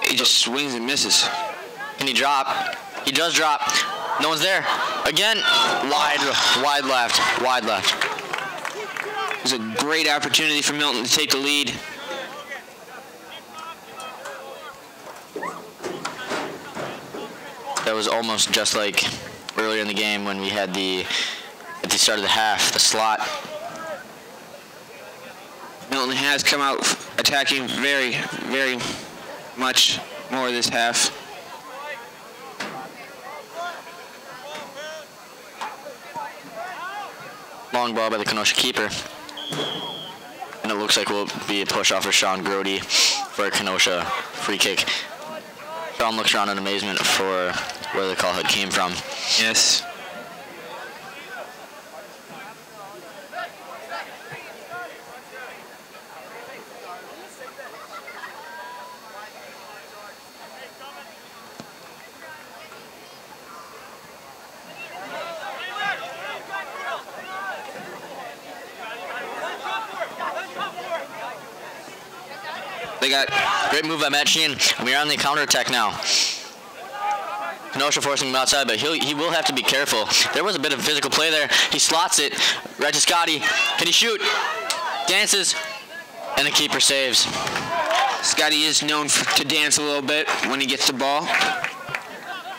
He just swings and misses. Can he drop? He does drop. No one's there. Again, wide left. It was a great opportunity for Milton to take the lead. That was almost just like earlier in the game when we had at the start of the half, the slot. Milton has come out attacking very, very much more this half. Long ball by the Kenosha keeper. And it looks like will be a push off of Sean Grody for a Kenosha free kick. Sean looks around in amazement for where the call came from. Yes. They got great move by Matt Sheehan. We are on the counterattack now. Kenosha forcing him outside, but he will have to be careful. There was a bit of physical play there. He slots it right to Scotty. Can he shoot? Dances, and the keeper saves. Scotty is known to dance a little bit when he gets the ball,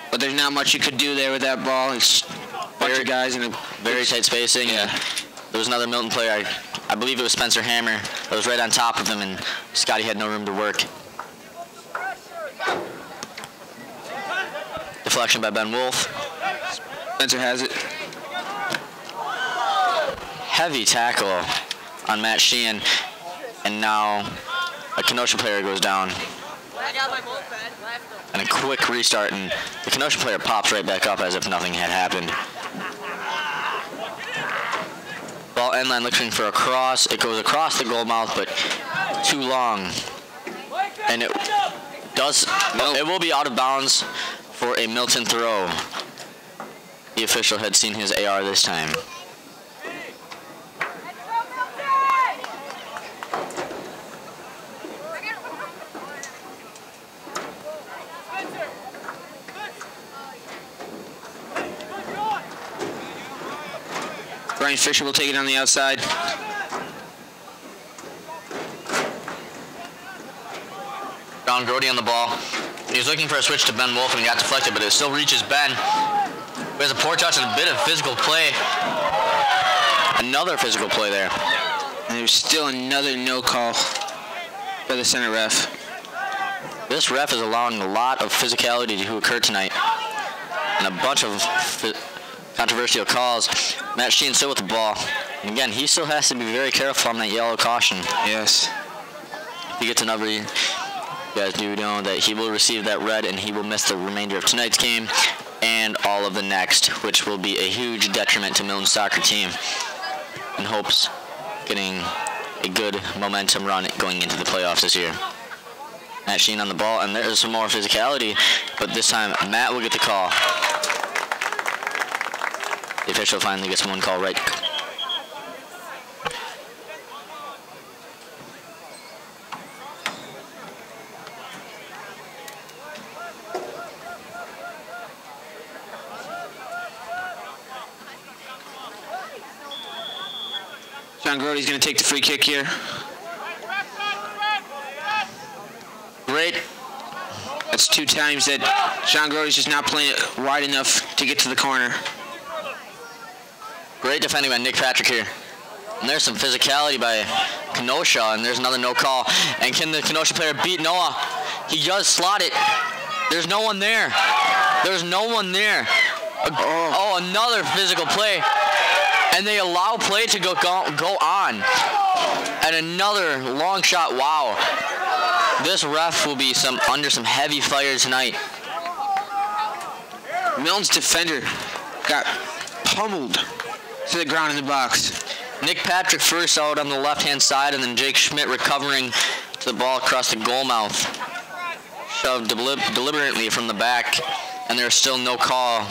but there's not much you could do there with that ball. It's a bunch of guys in a very tight spacing. Yeah. There was another Milton player. I believe it was Spencer Hammer that was right on top of him, and Scotty had no room to work. Deflection by Ben Wolf. Spencer has it. Heavy tackle on Matt Sheehan, and now a Kenosha player goes down. And a quick restart, and the Kenosha player pops right back up as if nothing had happened. Ball end line looking for a cross. It goes across the goal mouth, but too long. And it will be out of bounds for a Milton throw. The official had seen his AR this time. Brian Fisher will take it on the outside. John Grody on the ball. He's looking for a switch to Ben Wolf, and he got deflected, but it still reaches Ben. He has a poor touch and a bit of physical play. Another physical play there. And there's still another no call for the center ref. This ref is allowing a lot of physicality to occur tonight, and a bunch of controversial calls. Matt Sheehan still with the ball. And again, he still has to be very careful on that yellow caution. Yes. If he gets another, you guys do know that he will receive that red, and he will miss the remainder of tonight's game and all of the next, which will be a huge detriment to Milton's soccer team, in hopes getting a good momentum run going into the playoffs this year. Matt Sheehan on the ball, and there's some more physicality, but this time Matt will get the call. The official finally gets one call right. Sean Grody's going to take the free kick here. Great. That's 2 times that Sean Grody's just not playing it wide enough to get to the corner. Great defending by Nick Patrick here. And there's some physicality by Kenosha, and there's another no call. And can the Kenosha player beat Noah? He does slot it. There's no one there. There's no one there. Oh, another physical play. And they allow play to go on. And another long shot. Wow. This ref will be under some heavy fire tonight. Milton's defender got pummeled to the ground in the box. Nick Patrick first out on the left-hand side, and then Jake Schmidt recovering to the ball across the goal mouth. Shoved deliberately from the back, and there's still no call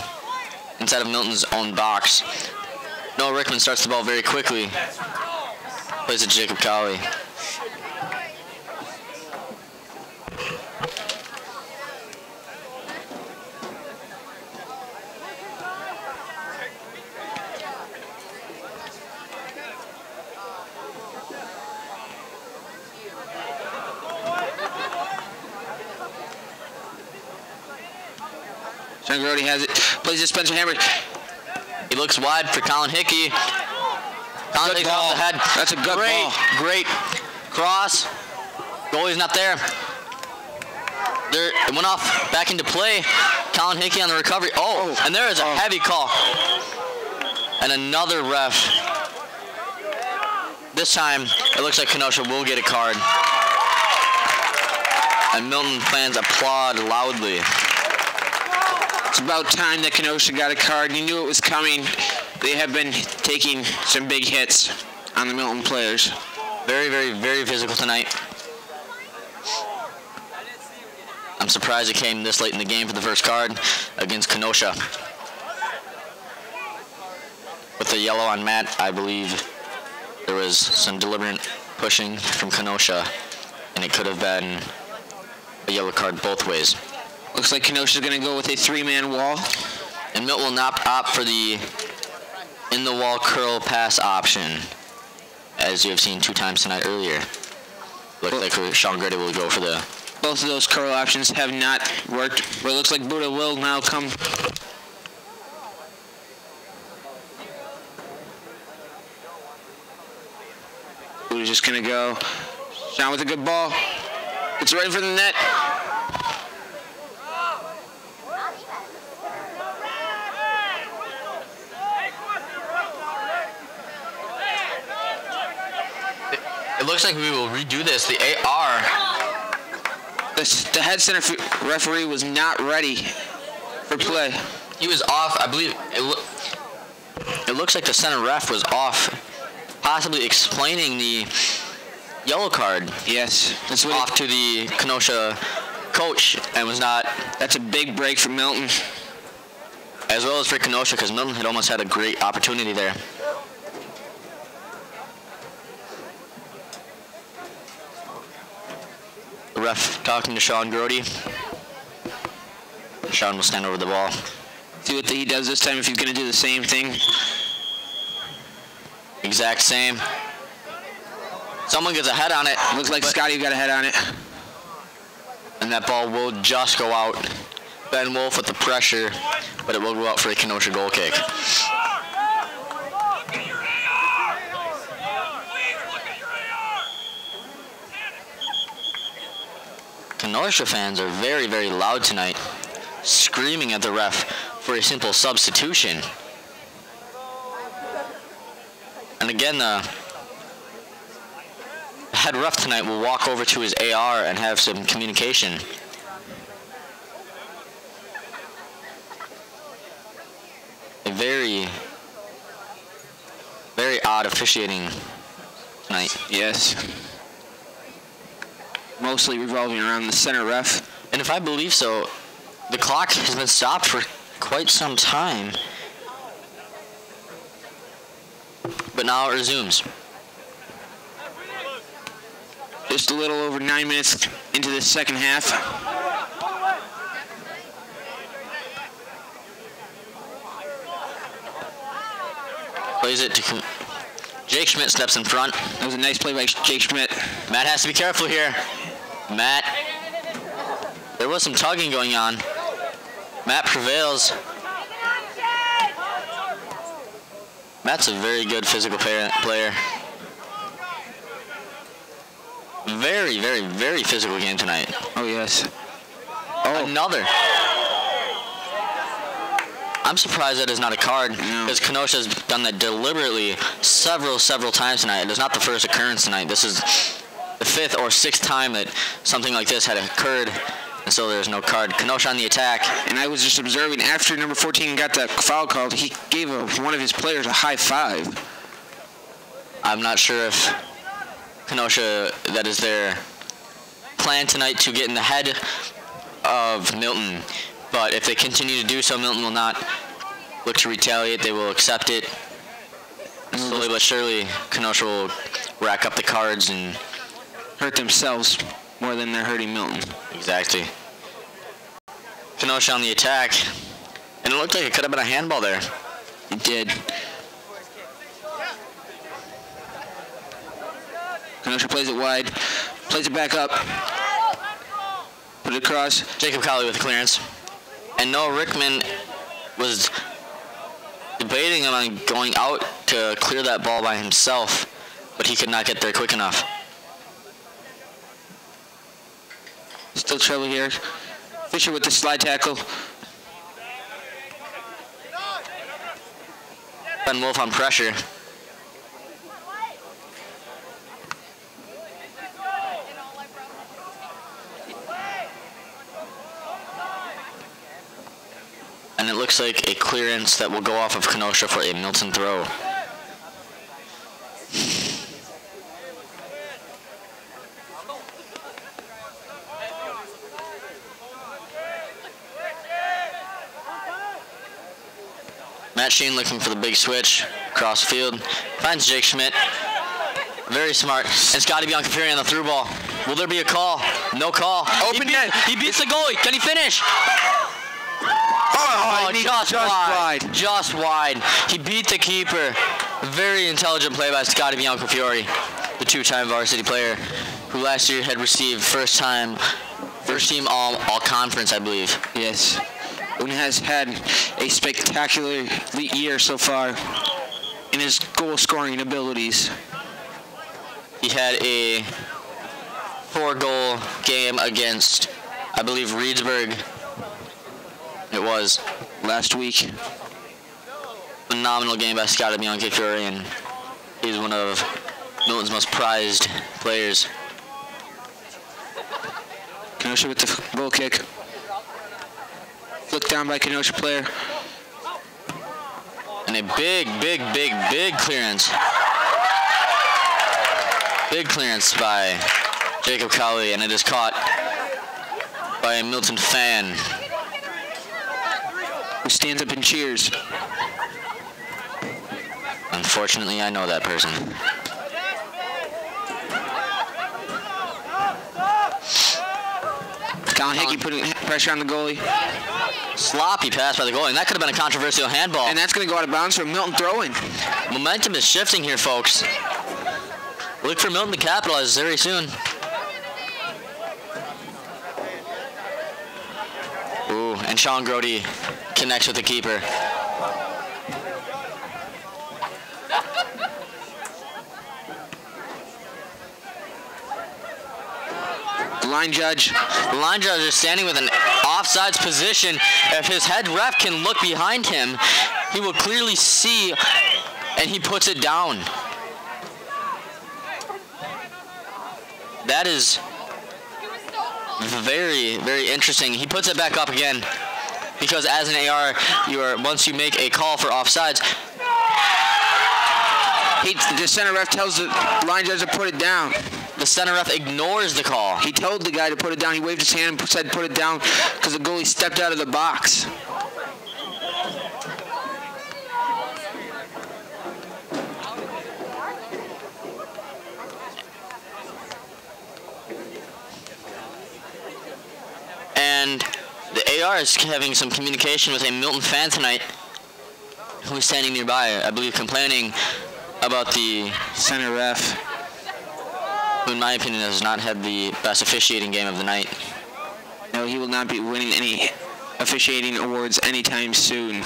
inside of Milton's own box. Noah Rickman starts the ball very quickly. Plays it to Jacob Cowley. Sean Grody has it. Plays it to Spencer Hammer. He looks wide for Colin Hickey. Colin takes off the head. That's a good ball. Great cross. Goalie's not there. It went off back into play. Colin Hickey on the recovery. And there is a heavy call. And another ref. This time, it looks like Kenosha will get a card. And Milton fans applaud loudly. It's about time that Kenosha got a card. You knew it was coming. They have been taking some big hits on the Milton players. Very, very, very physical tonight. I'm surprised it came this late in the game for the first card against Kenosha. With the yellow on Matt, I believe there was some deliberate pushing from Kenosha, and it could have been a yellow card both ways. Looks like Kenosha's going to go with a 3-man wall. And Milton will not opt for the in-the-wall curl pass option, as you have seen 2 times tonight earlier. Looks like Sean Grady will go for the... Both of those curl options have not worked, but it looks like Buddha will now come. Buddha's just going to go. Sean with a good ball. It's ready for the net. It looks like we will redo this. The AR. The head center referee was not ready for play. He was off. I believe it looks like the center ref was off, possibly explaining the yellow card. Yes, that's what off to the Kenosha coach, and was not. That's a big break for Milton, as well as for Kenosha, because Milton had almost had a great opportunity there. The ref talking to Sean Grody. Sean will stand over the ball. See what he does this time, if he's going to do the same thing. Exact same. Someone gets a head on it. Looks like Scotty got a head on it. And that ball will just go out. Ben Wolf with the pressure, but it will go out for a Kenosha goal kick. Kenosha fans are very, very loud tonight, screaming at the ref for a simple substitution. And again, the head ref tonight will walk over to his AR and have some communication. A very, very odd officiating tonight. Yes. Mostly revolving around the center ref. And if I believe so, the clock has been stopped for quite some time. But now it resumes. Just a little over 9 minutes into the second half. Plays it to Jake Schmidt steps in front. That was a nice play by Jake Schmidt. Matt has to be careful here. Matt, there was some tugging going on. Matt prevails. Matt's a very good physical player. Very, very, very physical game tonight. Oh, yes. Oh. Another. I'm surprised that is not a card, because Kenosha's done that deliberately several times tonight. It is not the first occurrence tonight. This is the 5th or 6th time that something like this had occurred, and so there's no card. Kenosha on the attack. And I was just observing, after number 14 got that foul called, he gave one of his players a high five. I'm not sure if Kenosha, that is their plan tonight, to get in the head of Milton. But if they continue to do so, Milton will not look to retaliate. They will accept it. Slowly but surely, Kenosha will rack up the cards and hurt themselves more than they're hurting Milton. Exactly. Kenosha on the attack. And it looked like it could have been a handball there. It did. Kenosha plays it wide. Plays it back up. Put it across. Jacob Colley with the clearance. And Noah Rickman was debating on going out to clear that ball by himself, but he could not get there quick enough. Still trouble here. Fisher with the slide tackle. Ben Wolf on pressure. And it looks like a clearance that will go off of Kenosha for a Milton throw. Matt Sheen looking for the big switch across the field. Finds Jake Schmidt. Very smart. It's got to be on Fury on the through ball. Will there be a call? No call. Open net. He beats the goalie. Can he finish? Oh, just wide. Just wide. He beat the keeper. Very intelligent play by Scotty Biancofiore, the two-time varsity player who last year had received first team all conference, I believe. Yes. And has had a spectacular year so far in his goal-scoring abilities. He had a 4-goal game against, I believe, Reedsburg. It was last week. Phenomenal game by Scotty Biancofiore, and he's one of Milton's most prized players. Kenosha with the goal kick. Flicked down by Kenosha player. And a big clearance. Big clearance by Jacob Colley, and it is caught by a Milton fan, who stands up and cheers. Unfortunately, I know that person. Colin Hickey putting pressure on the goalie. Sloppy pass by the goalie, and that could have been a controversial handball. And that's going to go out of bounds for Milton throwing. Momentum is shifting here, folks. Look for Milton to capitalize very soon. Ooh, and Sean Grody connects with the keeper. The line judge is standing with an offsides position. If his head ref can look behind him, he will clearly see, and he puts it down. That is very, very interesting. He puts it back up again, because as an AR, once you make a call for offsides, the center ref tells the line judge to put it down. The center ref ignores the call. He told the guy to put it down. He waved his hand and said put it down because the goalie stepped out of the box. And the AR is having some communication with a Milton fan tonight who is standing nearby, I believe, complaining about the center ref, who in my opinion has not had the best officiating game of the night. no, he will not be winning any officiating awards anytime soon.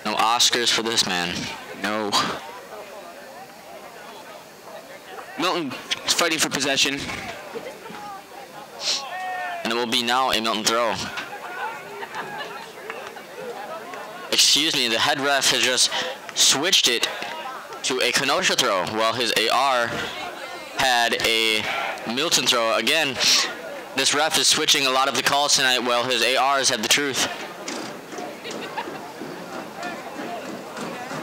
No Oscars for this man. No. Milton is fighting for possession. And it will be now a Milton throw. Excuse me, the head ref has just switched it to a Kenosha throw while his AR had a Milton throw. Again, this ref is switching a lot of the calls tonight while his ARs have the truth.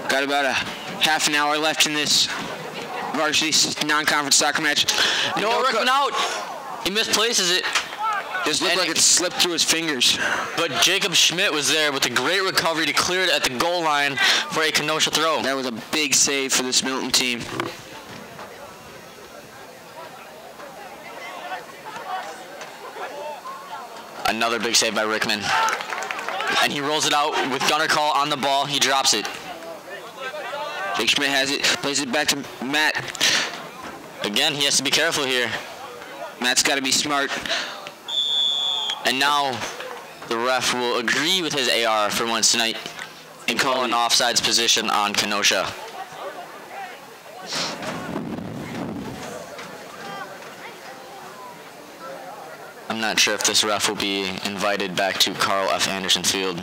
Got about a half an hour left in this varsity non-conference soccer match. Noah Rickman out. He misplaces it. Just looked like it slipped through his fingers. But Jacob Schmidt was there with a great recovery to clear it at the goal line for a Kenosha throw. That was a big save for this Milton team. Another big save by Rickman. And he rolls it out with Gunnar Call on the ball. He drops it. Jake Schmidt has it, plays it back to Matt. Again, he has to be careful here. Matt's got to be smart. And now the ref will agree with his AR for once tonight and call an offsides position on Kenosha. I'm not sure if this ref will be invited back to Carl F. Anderson Field.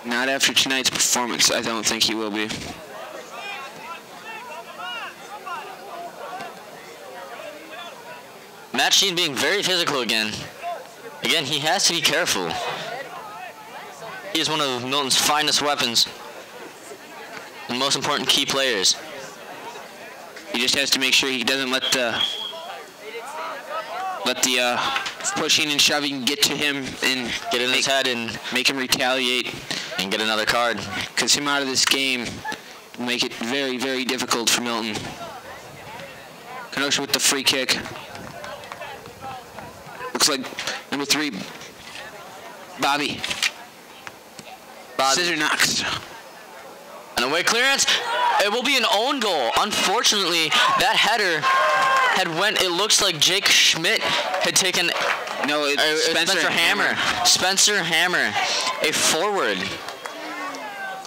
Not after tonight's performance. I don't think he will be. Matt Sheen being very physical again. Again, he has to be careful. He is one of Milton's finest weapons and most important key players. He just has to make sure he doesn't let the pushing and shoving get to him and get in his head and make him retaliate and get another card. Because him out of this game will make it very, very difficult for Milton. Kenosha with the free kick. Looks like number 3, Bobby. Scissor knocks. An away clearance. It will be an own goal. Unfortunately, that header it looks like Jake Schmidt had taken. No, it's Spencer Hammer. Spencer Hammer, a forward,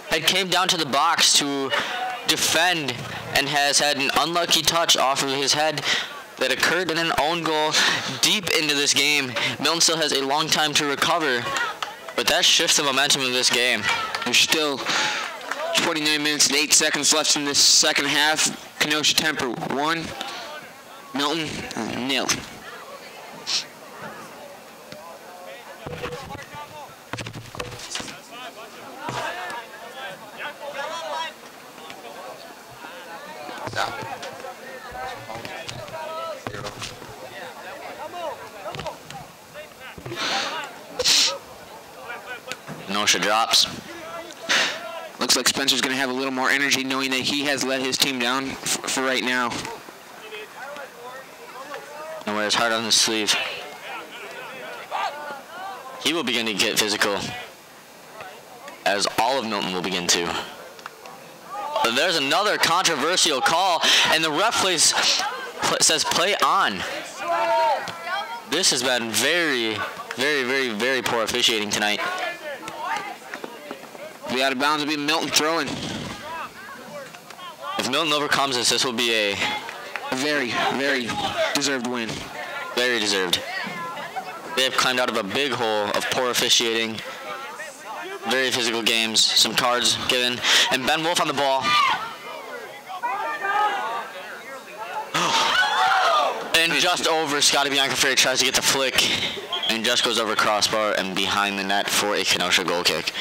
had came down to the box to defend and has had an unlucky touch off of his head that occurred in an own goal deep into this game. Milton still has a long time to recover, but that shifts the momentum of this game. There's still 29 minutes and 8 seconds left in this second half. Kenosha Tremper 1, Milton 0. Kenosha drops. Looks like Spencer's going to have a little more energy knowing that he has let his team down for right now. And wears hard on his sleeve. He will begin to get physical, as all of Milton will begin to. But there's another controversial call, and the ref says play on. This has been very, very, very, very poor officiating tonight. Be out of bounds will be Milton throwing. If Milton overcomes this will be a very, very deserved win. Very deserved. They have climbed out of a big hole of poor officiating. Very physical games. Some cards given. And Ben Wolf on the ball. And just over, Scotty Biancaferri tries to get the flick. And just goes over crossbar and behind the net for a Kenosha goal kick.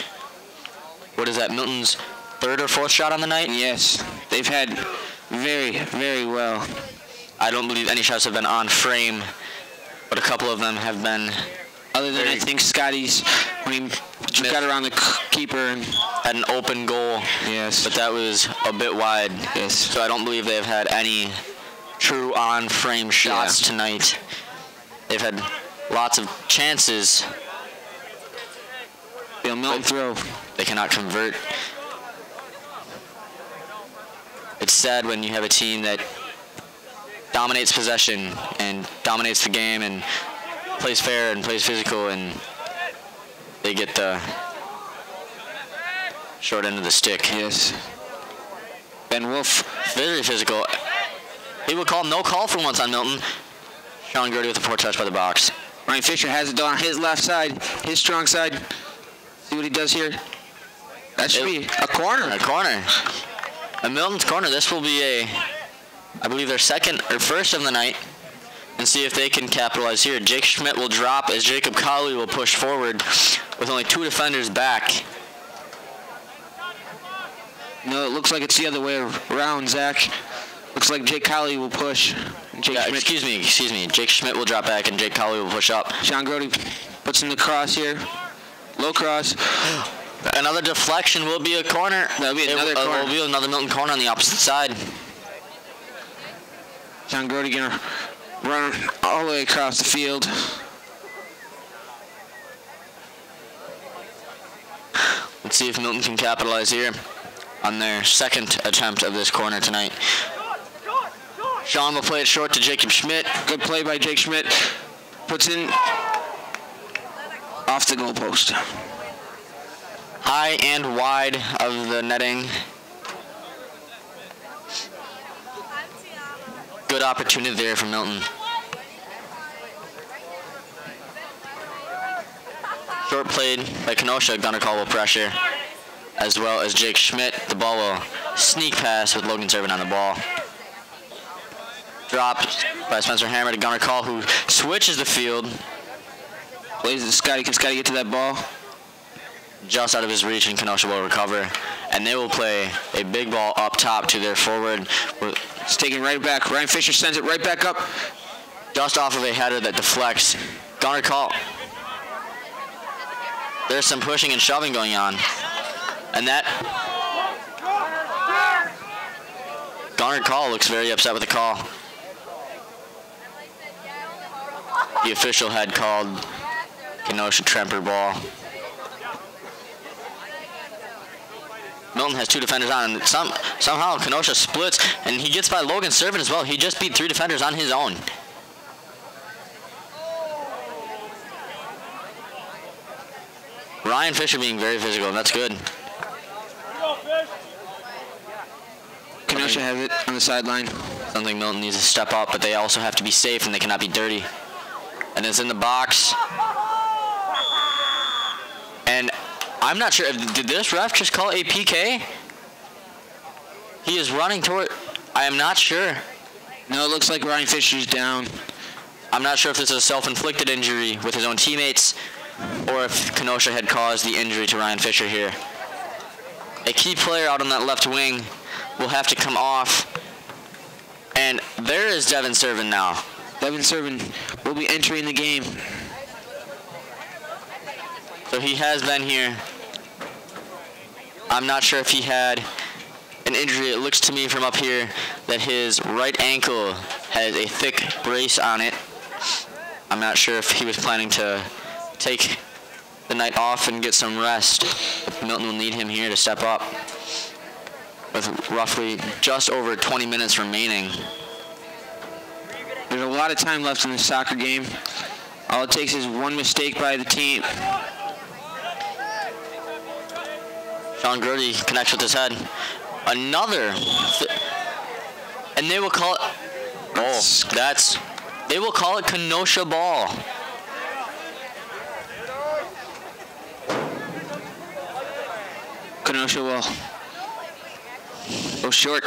What is that, Milton's third or fourth shot on the night? Yes, they've had very, very well. I don't believe any shots have been on frame, but a couple of them have been. Other than I think Scotty's, when he got around the keeper and had an open goal. Yes. But that was a bit wide. Yes. So I don't believe they've had any true on-frame shots tonight. They've had lots of chances. Bill Milton throw. They cannot convert. It's sad when you have a team that dominates possession and dominates the game and plays fair and plays physical, and they get the short end of the stick. Yes. Ben Wolf. Very physical. He would call no call for once on Milton. Sean Grody with a poor touch by the box. Ryan Fisher has it on his left side, his strong side. See what he does here. That should be a corner. A corner. A Milton's corner. This will be I believe their second or first of the night. And see if they can capitalize here. Jake Schmidt will drop as Jacob Colley will push forward with only 2 defenders back. No, it looks like it's the other way around, Zach. Looks like Jake Colley will push. Excuse me. Jake Schmidt will drop back and Jake Colley will push up. Sean Grody puts in the cross here. Low cross. Another deflection will be a corner. That'll be another corner. It will be another Milton corner on the opposite side. Sean Grody gonna run all the way across the field. Let's see if Milton can capitalize here on their second attempt of this corner tonight. Sean will play it short to Jacob Schmidt. Good play by Jake Schmidt. Puts in off the goalpost. High and wide of the netting. Good opportunity there for Milton. Short played by Kenosha. Gunnar Call will pressure, as well as Jake Schmidt. The ball will sneak pass with Logan Servin on the ball. Dropped by Spencer Hammer to Gunnar Call, who switches the field. Plays it to Scotty. Can Scotty get to that ball? Just out of his reach, and Kenosha will recover. And they will play a big ball up top to their forward. It's taken right back. Ryan Fisher sends it right back up. Just off of a header that deflects. Gunnar Call. There's some pushing and shoving going on. And that Gunnar Call looks very upset with the call. The official had called Kenosha Tremper ball. Milton has 2 defenders on, and somehow Kenosha splits, and he gets by Logan Servin as well. He just beat 3 defenders on his own. Ryan Fisher being very physical, and that's good. Kenosha has it on the sideline. Something Milton needs to step up, but they also have to be safe, and they cannot be dirty. And it's in the box. And I'm not sure, did this ref just call a PK? He is running toward, I am not sure. No, it looks like Ryan Fisher's down. I'm not sure if this is a self-inflicted injury with his own teammates or if Kenosha had caused the injury to Ryan Fisher here. A key player out on that left wing will have to come off. And there is Devin Servin now. Devin Servin will be entering the game. So he has been here. I'm not sure if he had an injury. It looks to me from up here that his right ankle has a thick brace on it. I'm not sure if he was planning to take the night off and get some rest. Milton will need him here to step up with roughly just over 20 minutes remaining. There's a lot of time left in this soccer game. All it takes is one mistake by the team. Sean Grody connects with his head. Another. And they will call it. They will call it Kenosha ball. Kenosha will go short.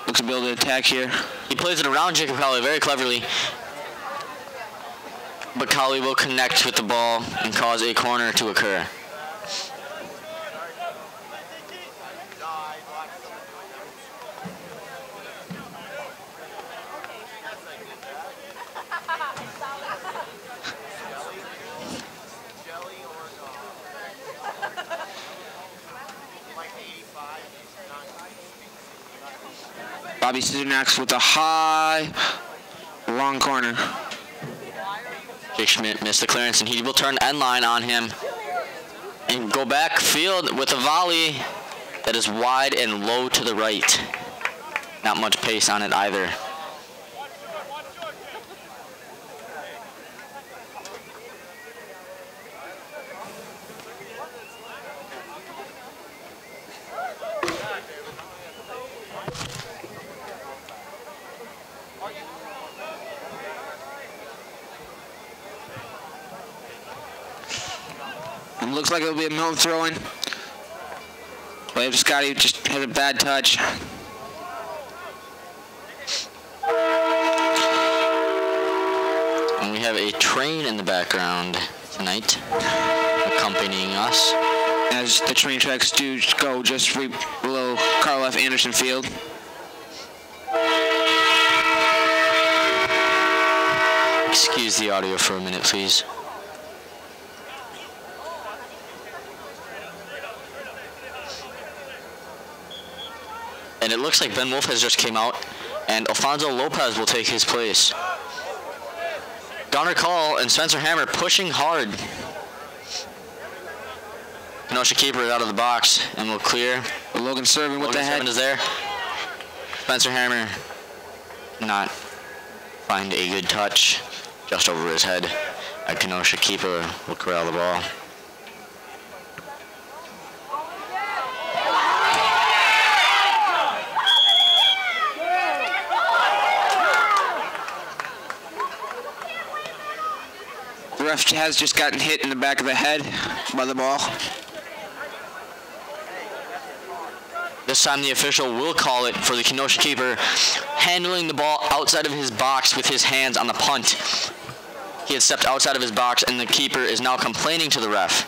Looks to be able to attack here. He plays it around Jacob Colley very cleverly. But Colley will connect with the ball and cause a corner to occur. Bobby Scissornax with a high, long corner. Jake Schmidt missed the clearance, and he will turn end line on him. And go back field with a volley that is wide and low to the right. Not much pace on it either. It looks like it'll be a Milton throw-in. Wave Scotty just had a bad touch. And we have a train in the background tonight accompanying us. As the train tracks do go just below Carl F. Anderson Field. Excuse the audio for a minute, please. And it looks like Ben Wolf has just came out, and Alfonso Lopez will take his place. Gunnar Call and Spencer Hammer pushing hard. Kenosha keeper is out of the box and will clear. Logan Servin with the head. Is there. Spencer Hammer not find a good touch just over his head. A Kenosha keeper will corral the ball. The ref has just gotten hit in the back of the head by the ball. This time the official will call it for the Kenosha keeper handling the ball outside of his box with his hands on the punt. He had stepped outside of his box and the keeper is now complaining to the ref.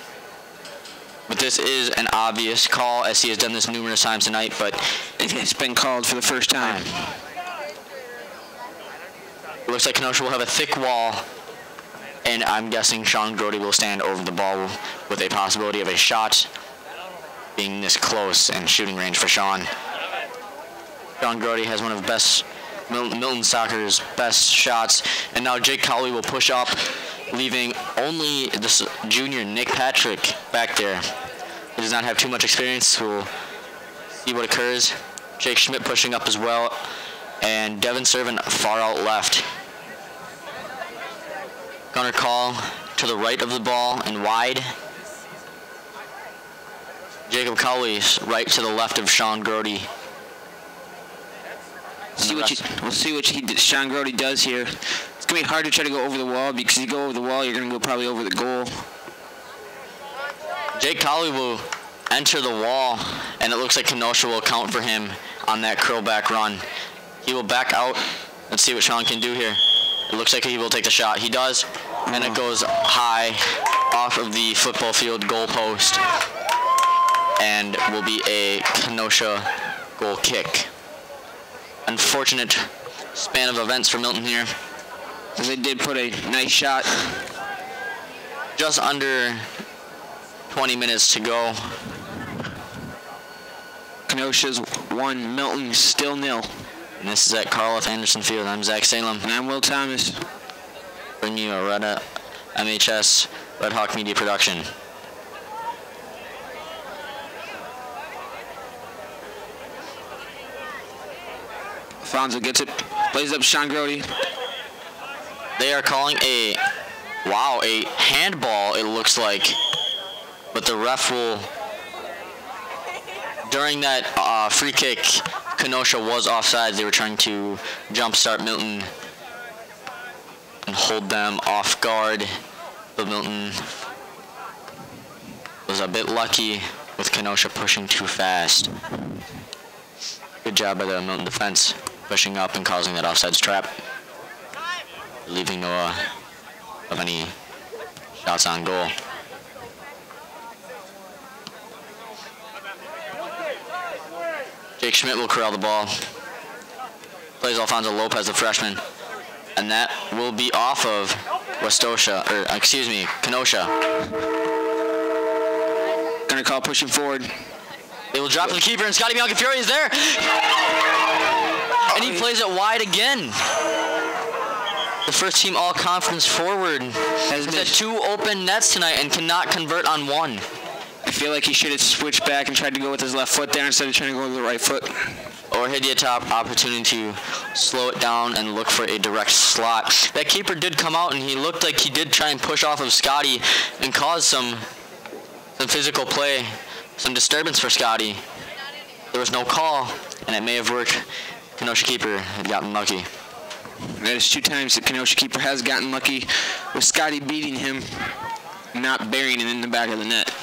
But this is an obvious call as he has done this numerous times tonight, but it's been called for the first time. It looks like Kenosha will have a thick wall, and I'm guessing Sean Grody will stand over the ball with a possibility of a shot being this close and shooting range for Sean. Sean Grody has one of Milton Soccer's best shots, and now Jake Cowley will push up, leaving only this junior Nick Patrick back there. He does not have too much experience. We'll see what occurs. Jake Schmidt pushing up as well, and Devin Servin far out left. Gunnar Call to the right of the ball and wide. Jacob Cowley right to the left of Sean Grody. We'll see what Sean Grody does here. It's going to be hard to try to go over the wall, because if you go over the wall, you're going to go probably over the goal. Jake Cowley will enter the wall, and it looks like Kenosha will account for him on that curl back run. He will back out. Let's see what Sean can do here. It looks like he will take the shot. He does, and it goes high off of the football field goal post, and will be a Kenosha goal kick. Unfortunate span of events for Milton here. They did put a nice shot. Just under 20 minutes to go. Kenosha's 1, Milton still 0. And this is at Carl F. Anderson Field. I'm Zach Salem. And I'm Will Thomas. Bringing you a MHS Red Hawk Media production. Alfonso gets it, plays up Sean Grody. They are calling a handball, it looks like. But the ref will, during that free kick, Kenosha was offside. They were trying to jumpstart Milton and hold them off guard. But Milton was a bit lucky with Kenosha pushing too fast. Good job by the Milton defense, pushing up and causing that offsides trap, leaving no of any shots on goal. Jake Schmidt will corral the ball. Plays Alfonso Lopez, the freshman, and that will be off of Kenosha. Gonna call pushing forward. They will drop to the keeper, and Scotty Biancafiore is there. And he plays it wide again. The first team all-conference forward has had 2 open nets tonight and cannot convert on 1. I feel like he should have switched back and tried to go with his left foot there instead of trying to go with the right foot. Or had the top opportunity to slow it down and look for a direct slot. That keeper did come out, and he looked like he did try and push off of Scotty and cause some physical play, some disturbance for Scotty. There was no call, and it may have worked. Kenosha keeper had gotten lucky. That is 2 times the Kenosha keeper has gotten lucky with Scotty beating him, not burying it in the back of the net.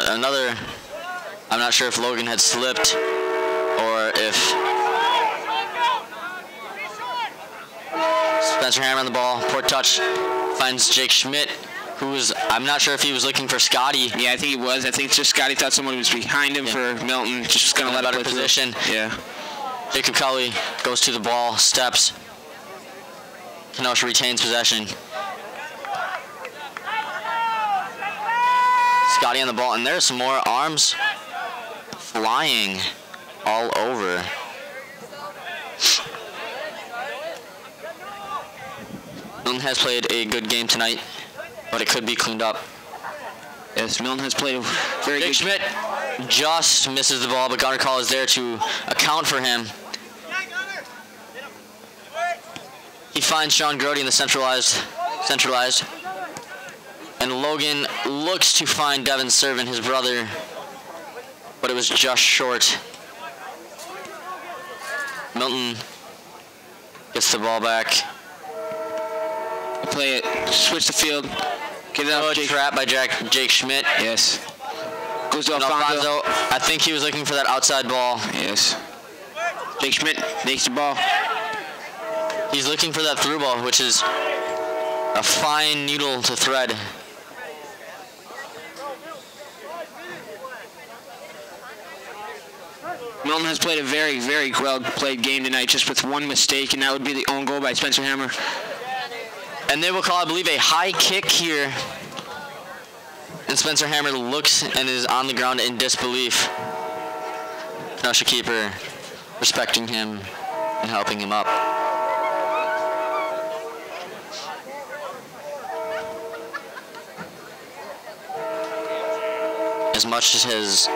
Another, I'm not sure if Logan had slipped or if Spencer Hammer on the ball. Poor touch, finds Jake Schmidt, I'm not sure if he was looking for Scotty. Yeah, I think he was. I think just Scotty thought someone was behind him for Milton. Just going to let it play position. Yeah. Jacob Kelly goes to the ball, steps. Kenosha retains possession. Scotty on the ball, and there's some more arms flying all over. Milton has played a good game tonight, but it could be cleaned up. Yes, Milton has played a very Jake good... Schmidt just misses the ball, but Gunnar Call is there to account for him. He finds Sean Grody in the centralized. And Logan looks to find Devin Servin, his brother, but it was just short. Milton gets the ball back. Play it, switch the field, get it out. Good trap by Jake Schmidt. Yes. Goes to Alfonso. I think he was looking for that outside ball. Yes. Jake Schmidt makes the ball. He's looking for that through ball, which is a fine needle to thread. Milton has played a very, very well-played game tonight, just with one mistake, and that would be the own goal by Spencer Hammer. And they will call, I believe, a high kick here. And Spencer Hammer looks and is on the ground in disbelief. Kenosha keeper respecting him and helping him up. As much as his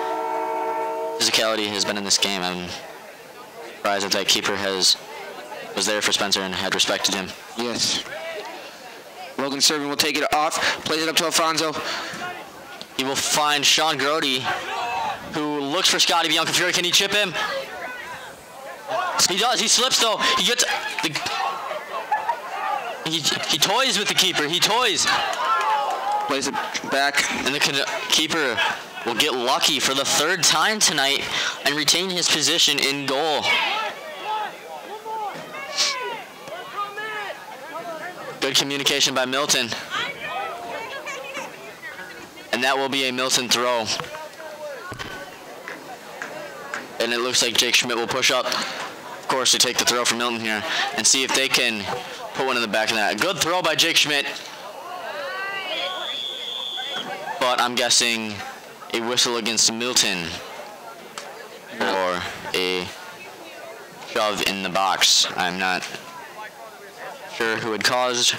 physicality has been in this game, I'm surprised that keeper was there for Spencer and had respected him. Yes. Logan Servin will take it off, plays it up to Alfonso. He will find Sean Grody, who looks for Scotty Biancafiore. Can he chip him? He does. He slips though. He gets he toys with the keeper. He toys. Plays it back. And the keeper will get lucky for the 3rd time tonight and retain his position in goal. Good communication by Milton. And that will be a Milton throw. And it looks like Jake Schmidt will push up, of course, to take the throw from Milton here and see if they can put one in the back of that. Good throw by Jake Schmidt. But I'm guessing a whistle against Milton or a shove in the box. I'm not sure who had caused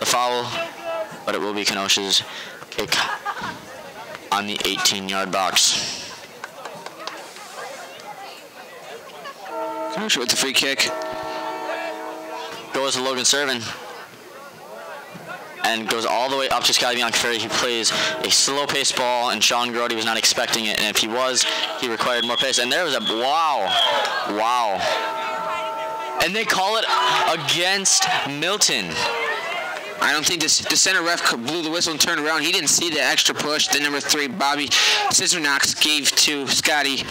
the foul, but it will be Kenosha's kick on the 18-yard box. Kenosha with the free kick. Goes to Logan Servin. And goes all the way up to Scotty Biancafiore. He plays a slow-paced ball, and Sean Grody was not expecting it. And if he was, he required more pace. And there was a wow. And they call it against Milton. I don't think the center ref blew the whistle and turned around. He didn't see the extra push that number 3, Bobby Scissorknox, gave to Scotty.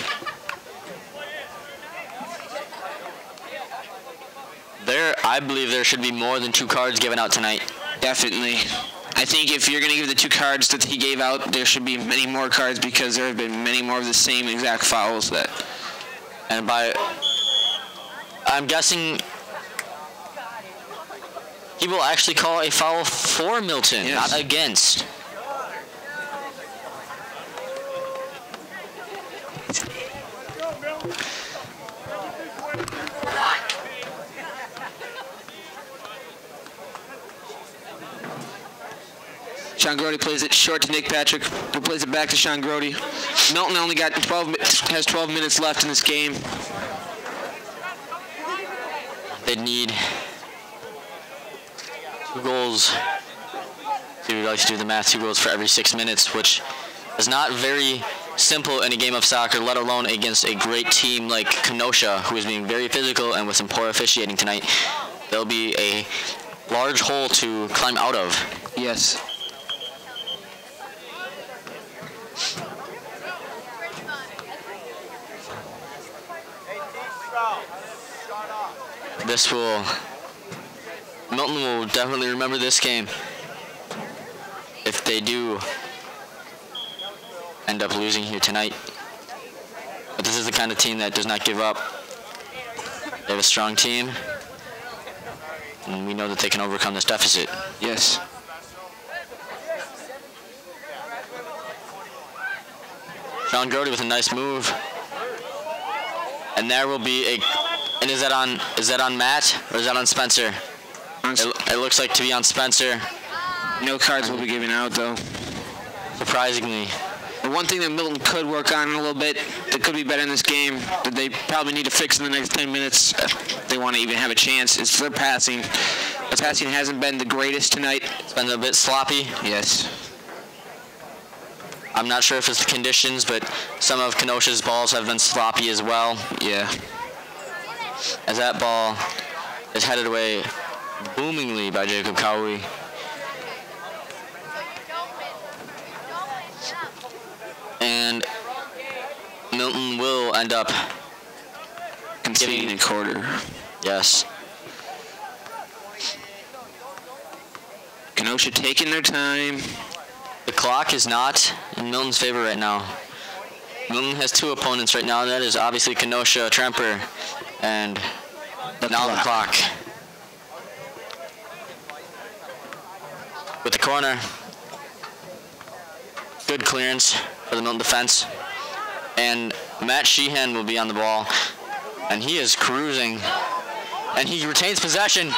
I believe there should be more than 2 cards given out tonight. Definitely. I think if you're going to give the 2 cards that he gave out, there should be many more cards because there have been many more of the same exact fouls that... And I'm guessing he will actually call a foul for Milton, yes, not against. Sean Grody plays it short to Nick Patrick, who plays it back to Sean Grody. Milton only has 12 minutes left in this game. They'd need 2 goals. If you would like to do the math, 2 goals for every 6 minutes, which is not very simple in a game of soccer, let alone against a great team like Kenosha, who is being very physical and with some poor officiating tonight. There'll be a large hole to climb out of. Yes. Milton will definitely remember this game if they do end up losing here tonight. But this is the kind of team that does not give up. They have a strong team, and we know that they can overcome this deficit. Yes. Sean Grody with a nice move. And there will be a, and is that on Matt or is that on Spencer? It looks like to be on Spencer. No cards will be given out though. Surprisingly. The one thing that Milton could work on a little bit, that could be better in this game, that they probably need to fix in the next 10 minutes if they want to even have a chance, is their passing. The passing hasn't been the greatest tonight. It's been a bit sloppy. Yes. I'm not sure if it's the conditions, but some of Kenosha's balls have been sloppy as well. Yeah. As that ball is headed away boomingly by Jacob Cowley. And Milton will end up conceding a quarter. Yes. Kenosha taking their time. The clock is not in Milton's favor right now. Milton has 2 opponents right now, and that is obviously Kenosha, Tremper, and now the clock. With the corner. Good clearance for the Milton defense. And Matt Sheehan will be on the ball. And he is cruising. And he retains possession.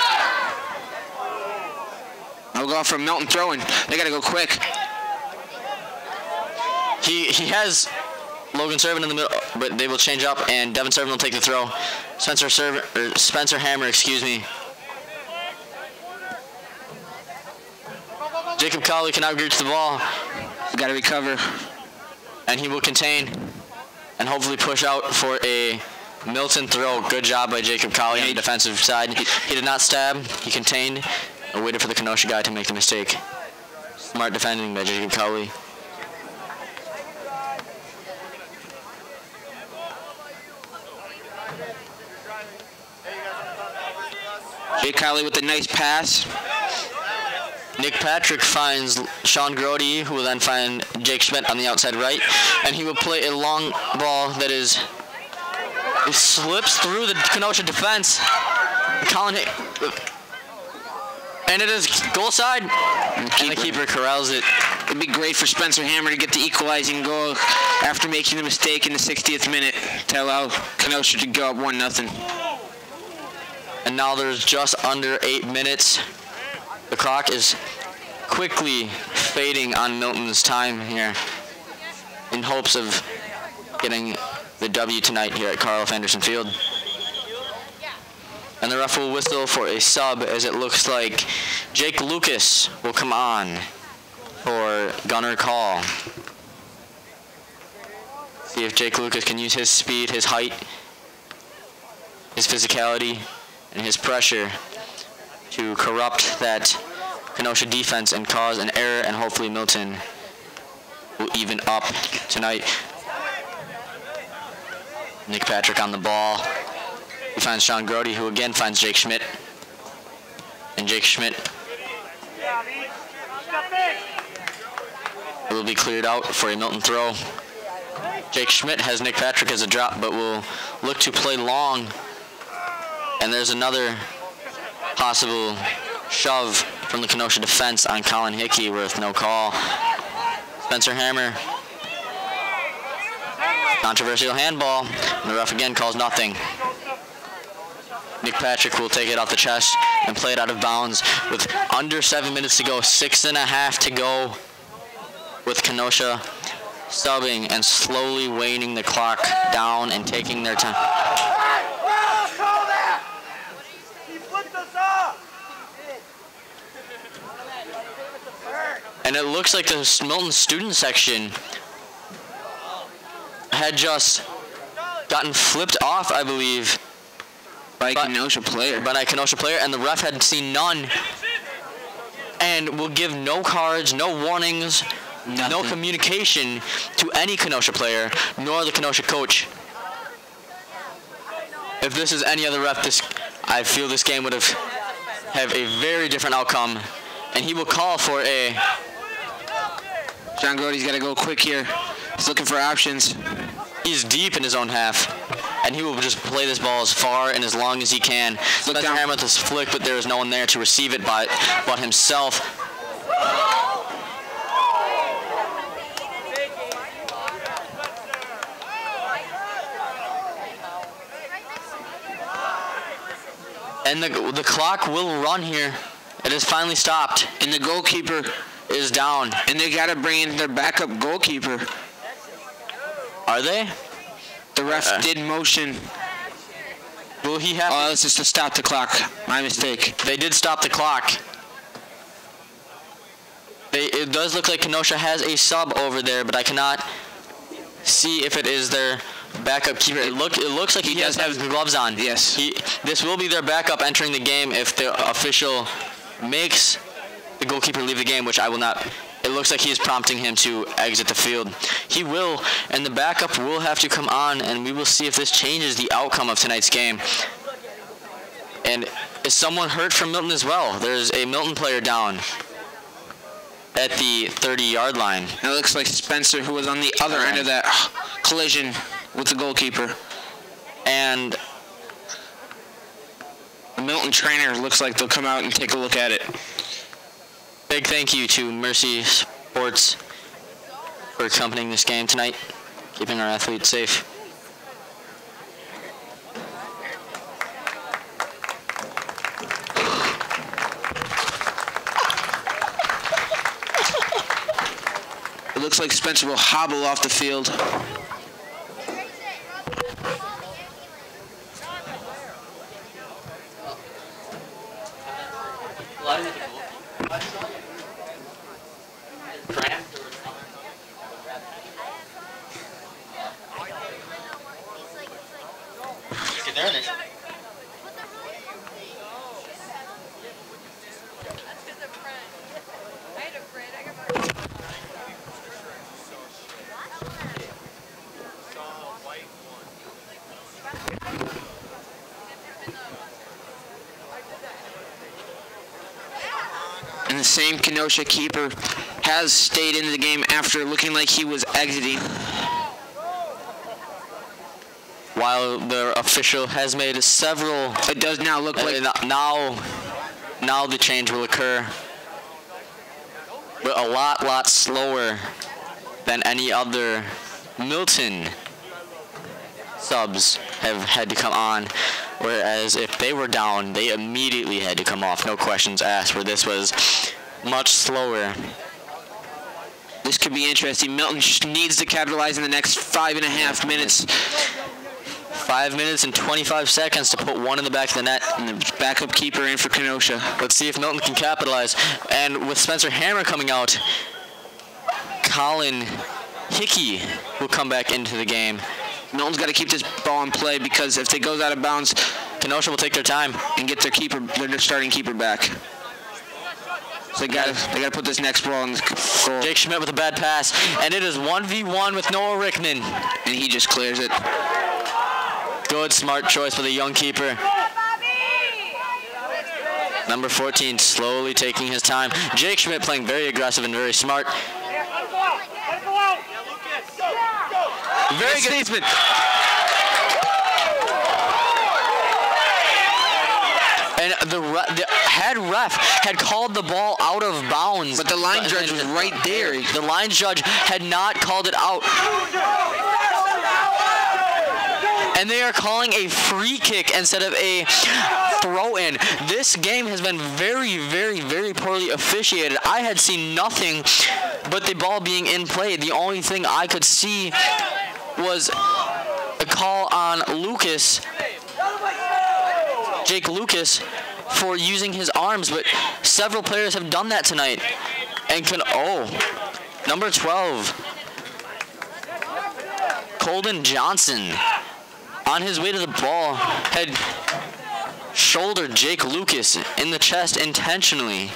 I'll go from Milton throwing. They got to go quick. He has Logan Servin in the middle, but they will change up, and Devin Servin will take the throw. Spencer Hammer, excuse me. Jacob Cowley cannot reach the ball. Got to recover. And he will contain and hopefully push out for a Milton throw. Good job by Jacob Cowley on the defensive side. He did not stab. He contained and waited for the Kenosha guy to make the mistake. Smart defending by Jacob Cowley. Jake Cowley with a nice pass. Nick Patrick finds Sean Grody, who will then find Jake Schmidt on the outside right, and he will play a long ball that it slips through the Kenosha defense. And it is goal side, and the keeper corrals it. It'd be great for Spencer Hammer to get the equalizing goal after making the mistake in the 60th minute to allow Kenosha to go up 1-0. And now there's just under 8 minutes. The clock is quickly fading on Milton's time here in hopes of getting the W tonight here at Carl F. Anderson Field. And the ref will whistle for a sub, as it looks like Jake Lucas will come on for Gunnar Call. See if Jake Lucas can use his speed, his height, his physicality, and his pressure to corrupt that Kenosha defense and cause an error, and hopefully Milton will even up tonight. Nick Patrick on the ball. He finds Sean Grody, who again finds Jake Schmidt. And Jake Schmidt will be cleared out for a Milton throw. Jake Schmidt has Nick Patrick as a drop, but will look to play long. And there's another possible shove from the Kenosha defense on Colin Hickey with no call. Spencer Hammer. Controversial handball. And the ref again calls nothing. Nick Patrick will take it off the chest and played out of bounds with under 7 minutes to go, 6.5 to go, with Kenosha subbing and slowly waning the clock down and taking their time. And it looks like the Milton student section had just gotten flipped off, I believe, by a Kenosha player. And the ref had seen none and will give no cards, no warnings, no communication to any Kenosha player, nor the Kenosha coach. If this is any other ref, I feel this game would have a very different outcome, and he will call for a... John Grody's got to go quick here. He's looking for options. He's deep in his own half, and he will just play this ball as far and as long as he can. Spencer Hammer with this flick, but there is no one there to receive it but himself. And the clock will run here. It has finally stopped. And the goalkeeper is down. And they got to bring in their backup goalkeeper. Are they? The ref did motion. Will he have... Oh, this is to stop the clock. My mistake. They did stop the clock. It does look like Kenosha has a sub over there, but I cannot see if it is their backup keeper. It looks like he does have gloves on. Yes. This will be their backup entering the game if the official makes the goalkeeper leave the game, which I will not. It looks like he is prompting him to exit the field. He will, and the backup will have to come on, and we will see if this changes the outcome of tonight's game. And is someone hurt from Milton as well? There's a Milton player down at the 30-yard line. And it looks like Spencer, who was on the other end of that collision with the goalkeeper. And the Milton trainer looks like they'll come out and take a look at it. Big thank you to Mercy Sports for accompanying this game tonight, keeping our athletes safe. It looks like Spencer will hobble off the field. And the same Kenosha keeper has stayed in the game after looking like he was exiting. While the official has made several... It does now look like... Now the change will occur. But a lot slower than any other Milton subs have had to come on. Whereas if they were down, they immediately had to come off, no questions asked, where this was much slower. This could be interesting. Milton needs to capitalize in the next 5.5 minutes. 5 minutes and 25 seconds to put one in the back of the net. And the backup keeper in for Kenosha. Let's see if Milton can capitalize. And with Spencer Hammer coming out, Colin Hickey will come back into the game. Milton's got to keep this ball in play because if it goes out of bounds, Kenosha will take their time and get their starting keeper back. So they got to put this next ball in the goal. Jake Schmidt with a bad pass, and it is 1v1 with Noah Rickman. And he just clears it. Good, smart choice for the young keeper. Number 14 slowly taking his time. Jake Schmidt playing very aggressive and very smart. Very good statesman. And the head ref had called the ball out of bounds. But the line judge was right there. The line judge had not called it out. and they are calling a free kick instead of a throw-in. This game has been very, very, very poorly officiated. I had seen nothing but the ball being in play. The only thing I could see was a call on Lucas, Jake Lucas, for using his arms, but several players have done that tonight. And number 12, Colden Johnson, on his way to the ball, had shouldered Jake Lucas in the chest intentionally.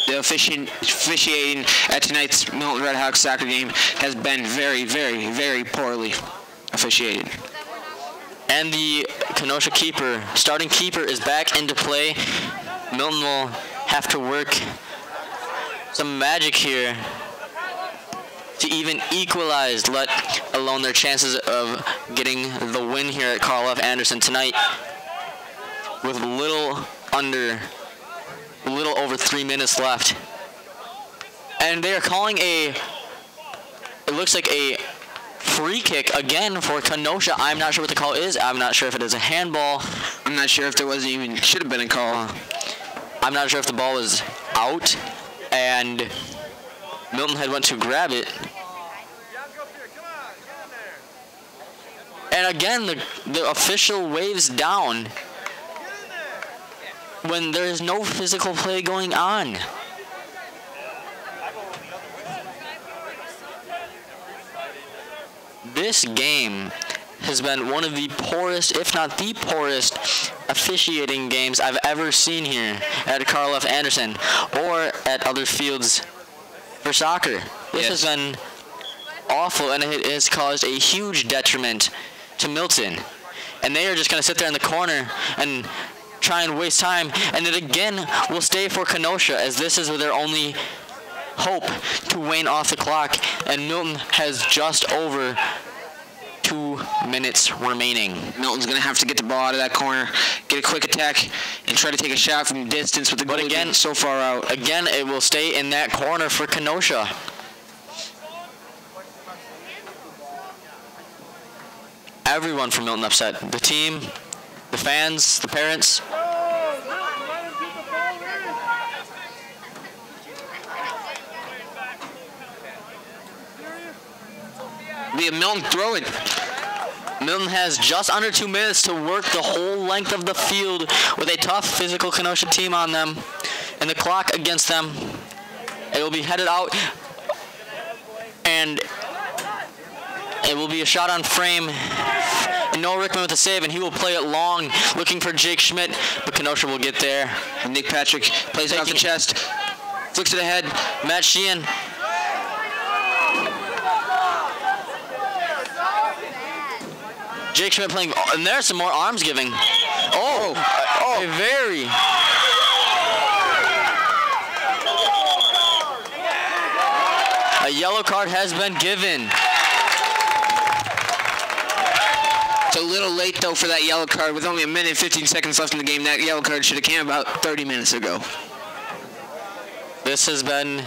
The officiating at tonight's Milton Redhawks soccer game has been very, very, very poorly officiated. And the Kenosha starting keeper, is back into play. Milton will have to work some magic here to even equalize, let alone their chances of getting the win here at Carl F. Anderson tonight, with a little over 3 minutes left. And they are calling it looks like a free kick again for Kenosha. I'm not sure what the call is. I'm not sure if it is a handball. I'm not sure if there should have been a call. I'm not sure if the ball was out and Milton had went to grab it. And again, the official waves down when there is no physical play going on. This game has been one of the poorest, if not the poorest, officiating games I've ever seen here at Carl F. Anderson or at other fields for soccer. This has been awful, and it has caused a huge detriment to Milton. And they are just going to sit there in the corner and try and waste time. And it again will stay for Kenosha, as this is their only hope to wane off the clock. And Milton has just over 2 minutes remaining. Milton's going to have to get the ball out of that corner, get a quick attack, and try to take a shot from distance with the goalie again so far out. Again, it will stay in that corner for Kenosha. Everyone from Milton upset. The team, the fans, the parents. Be a Milton throw it. Milton has just under 2 minutes to work the whole length of the field with a tough physical Kenosha team on them and the clock against them. It will be headed out, and it will be a shot on frame. Noah Rickman with a save, and he will play it long, looking for Jake Schmidt, but Kenosha will get there. And Nick Patrick plays it off the chest, flicks it ahead. Matt Sheehan. Jake Schmidt playing, and there's some more arms giving. A very... A yellow card has been given. It's a little late, though, for that yellow card. With only 1 minute and 15 seconds left in the game, that yellow card should have came about 30 minutes ago. This has been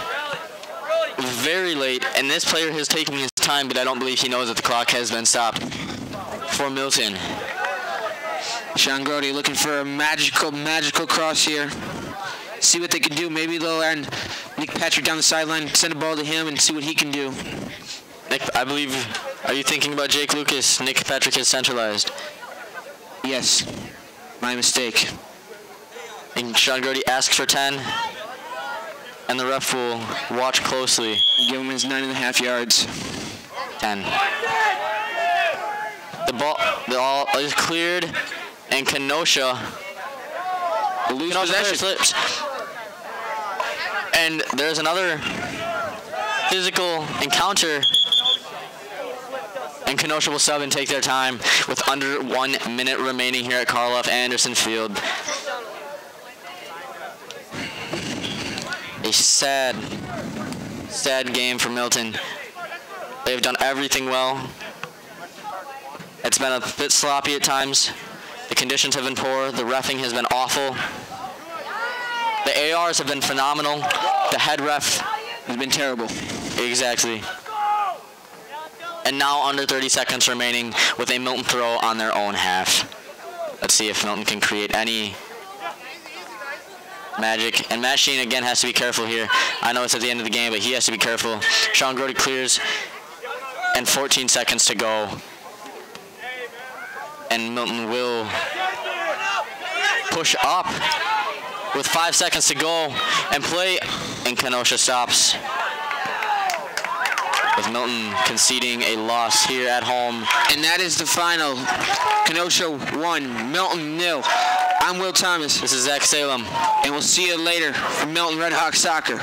very late, and this player has taken his time, but I don't believe he knows that the clock has been stopped for Milton. Sean Grody looking for a magical cross here. See what they can do. Maybe they'll end Nick Patrick down the sideline, send a ball to him, and see what he can do. Nick, I believe, are you thinking about Jake Lucas? Nick Patrick is centralized. Yes, my mistake. And Sean Grody asks for 10, and the ref will watch closely. Give him his 9.5 yards. 10. The ball is cleared, and Kenosha loses possession. Slips. And there's another physical encounter, and Kenosha will sub and take their time with under 1 minute remaining here at Carl F. Anderson Field. A sad game for Milton. They've done everything well. It's been a bit sloppy at times. The conditions have been poor. The reffing has been awful. The ARs have been phenomenal. The head ref has been terrible. Exactly. And now under 30 seconds remaining with a Milton throw on their own half. Let's see if Milton can create any magic. And Matt Sheen again has to be careful here. I know it's at the end of the game, but he has to be careful. Sean Grody clears, and 14 seconds to go. And Milton will push up with 5 seconds to go and play, and Kenosha stops. With Milton conceding a loss here at home. And that is the final. Kenosha 1, Milton 0. I'm Will Thomas. This is Zach Salem. And we'll see you later for Milton Red Hawk Soccer.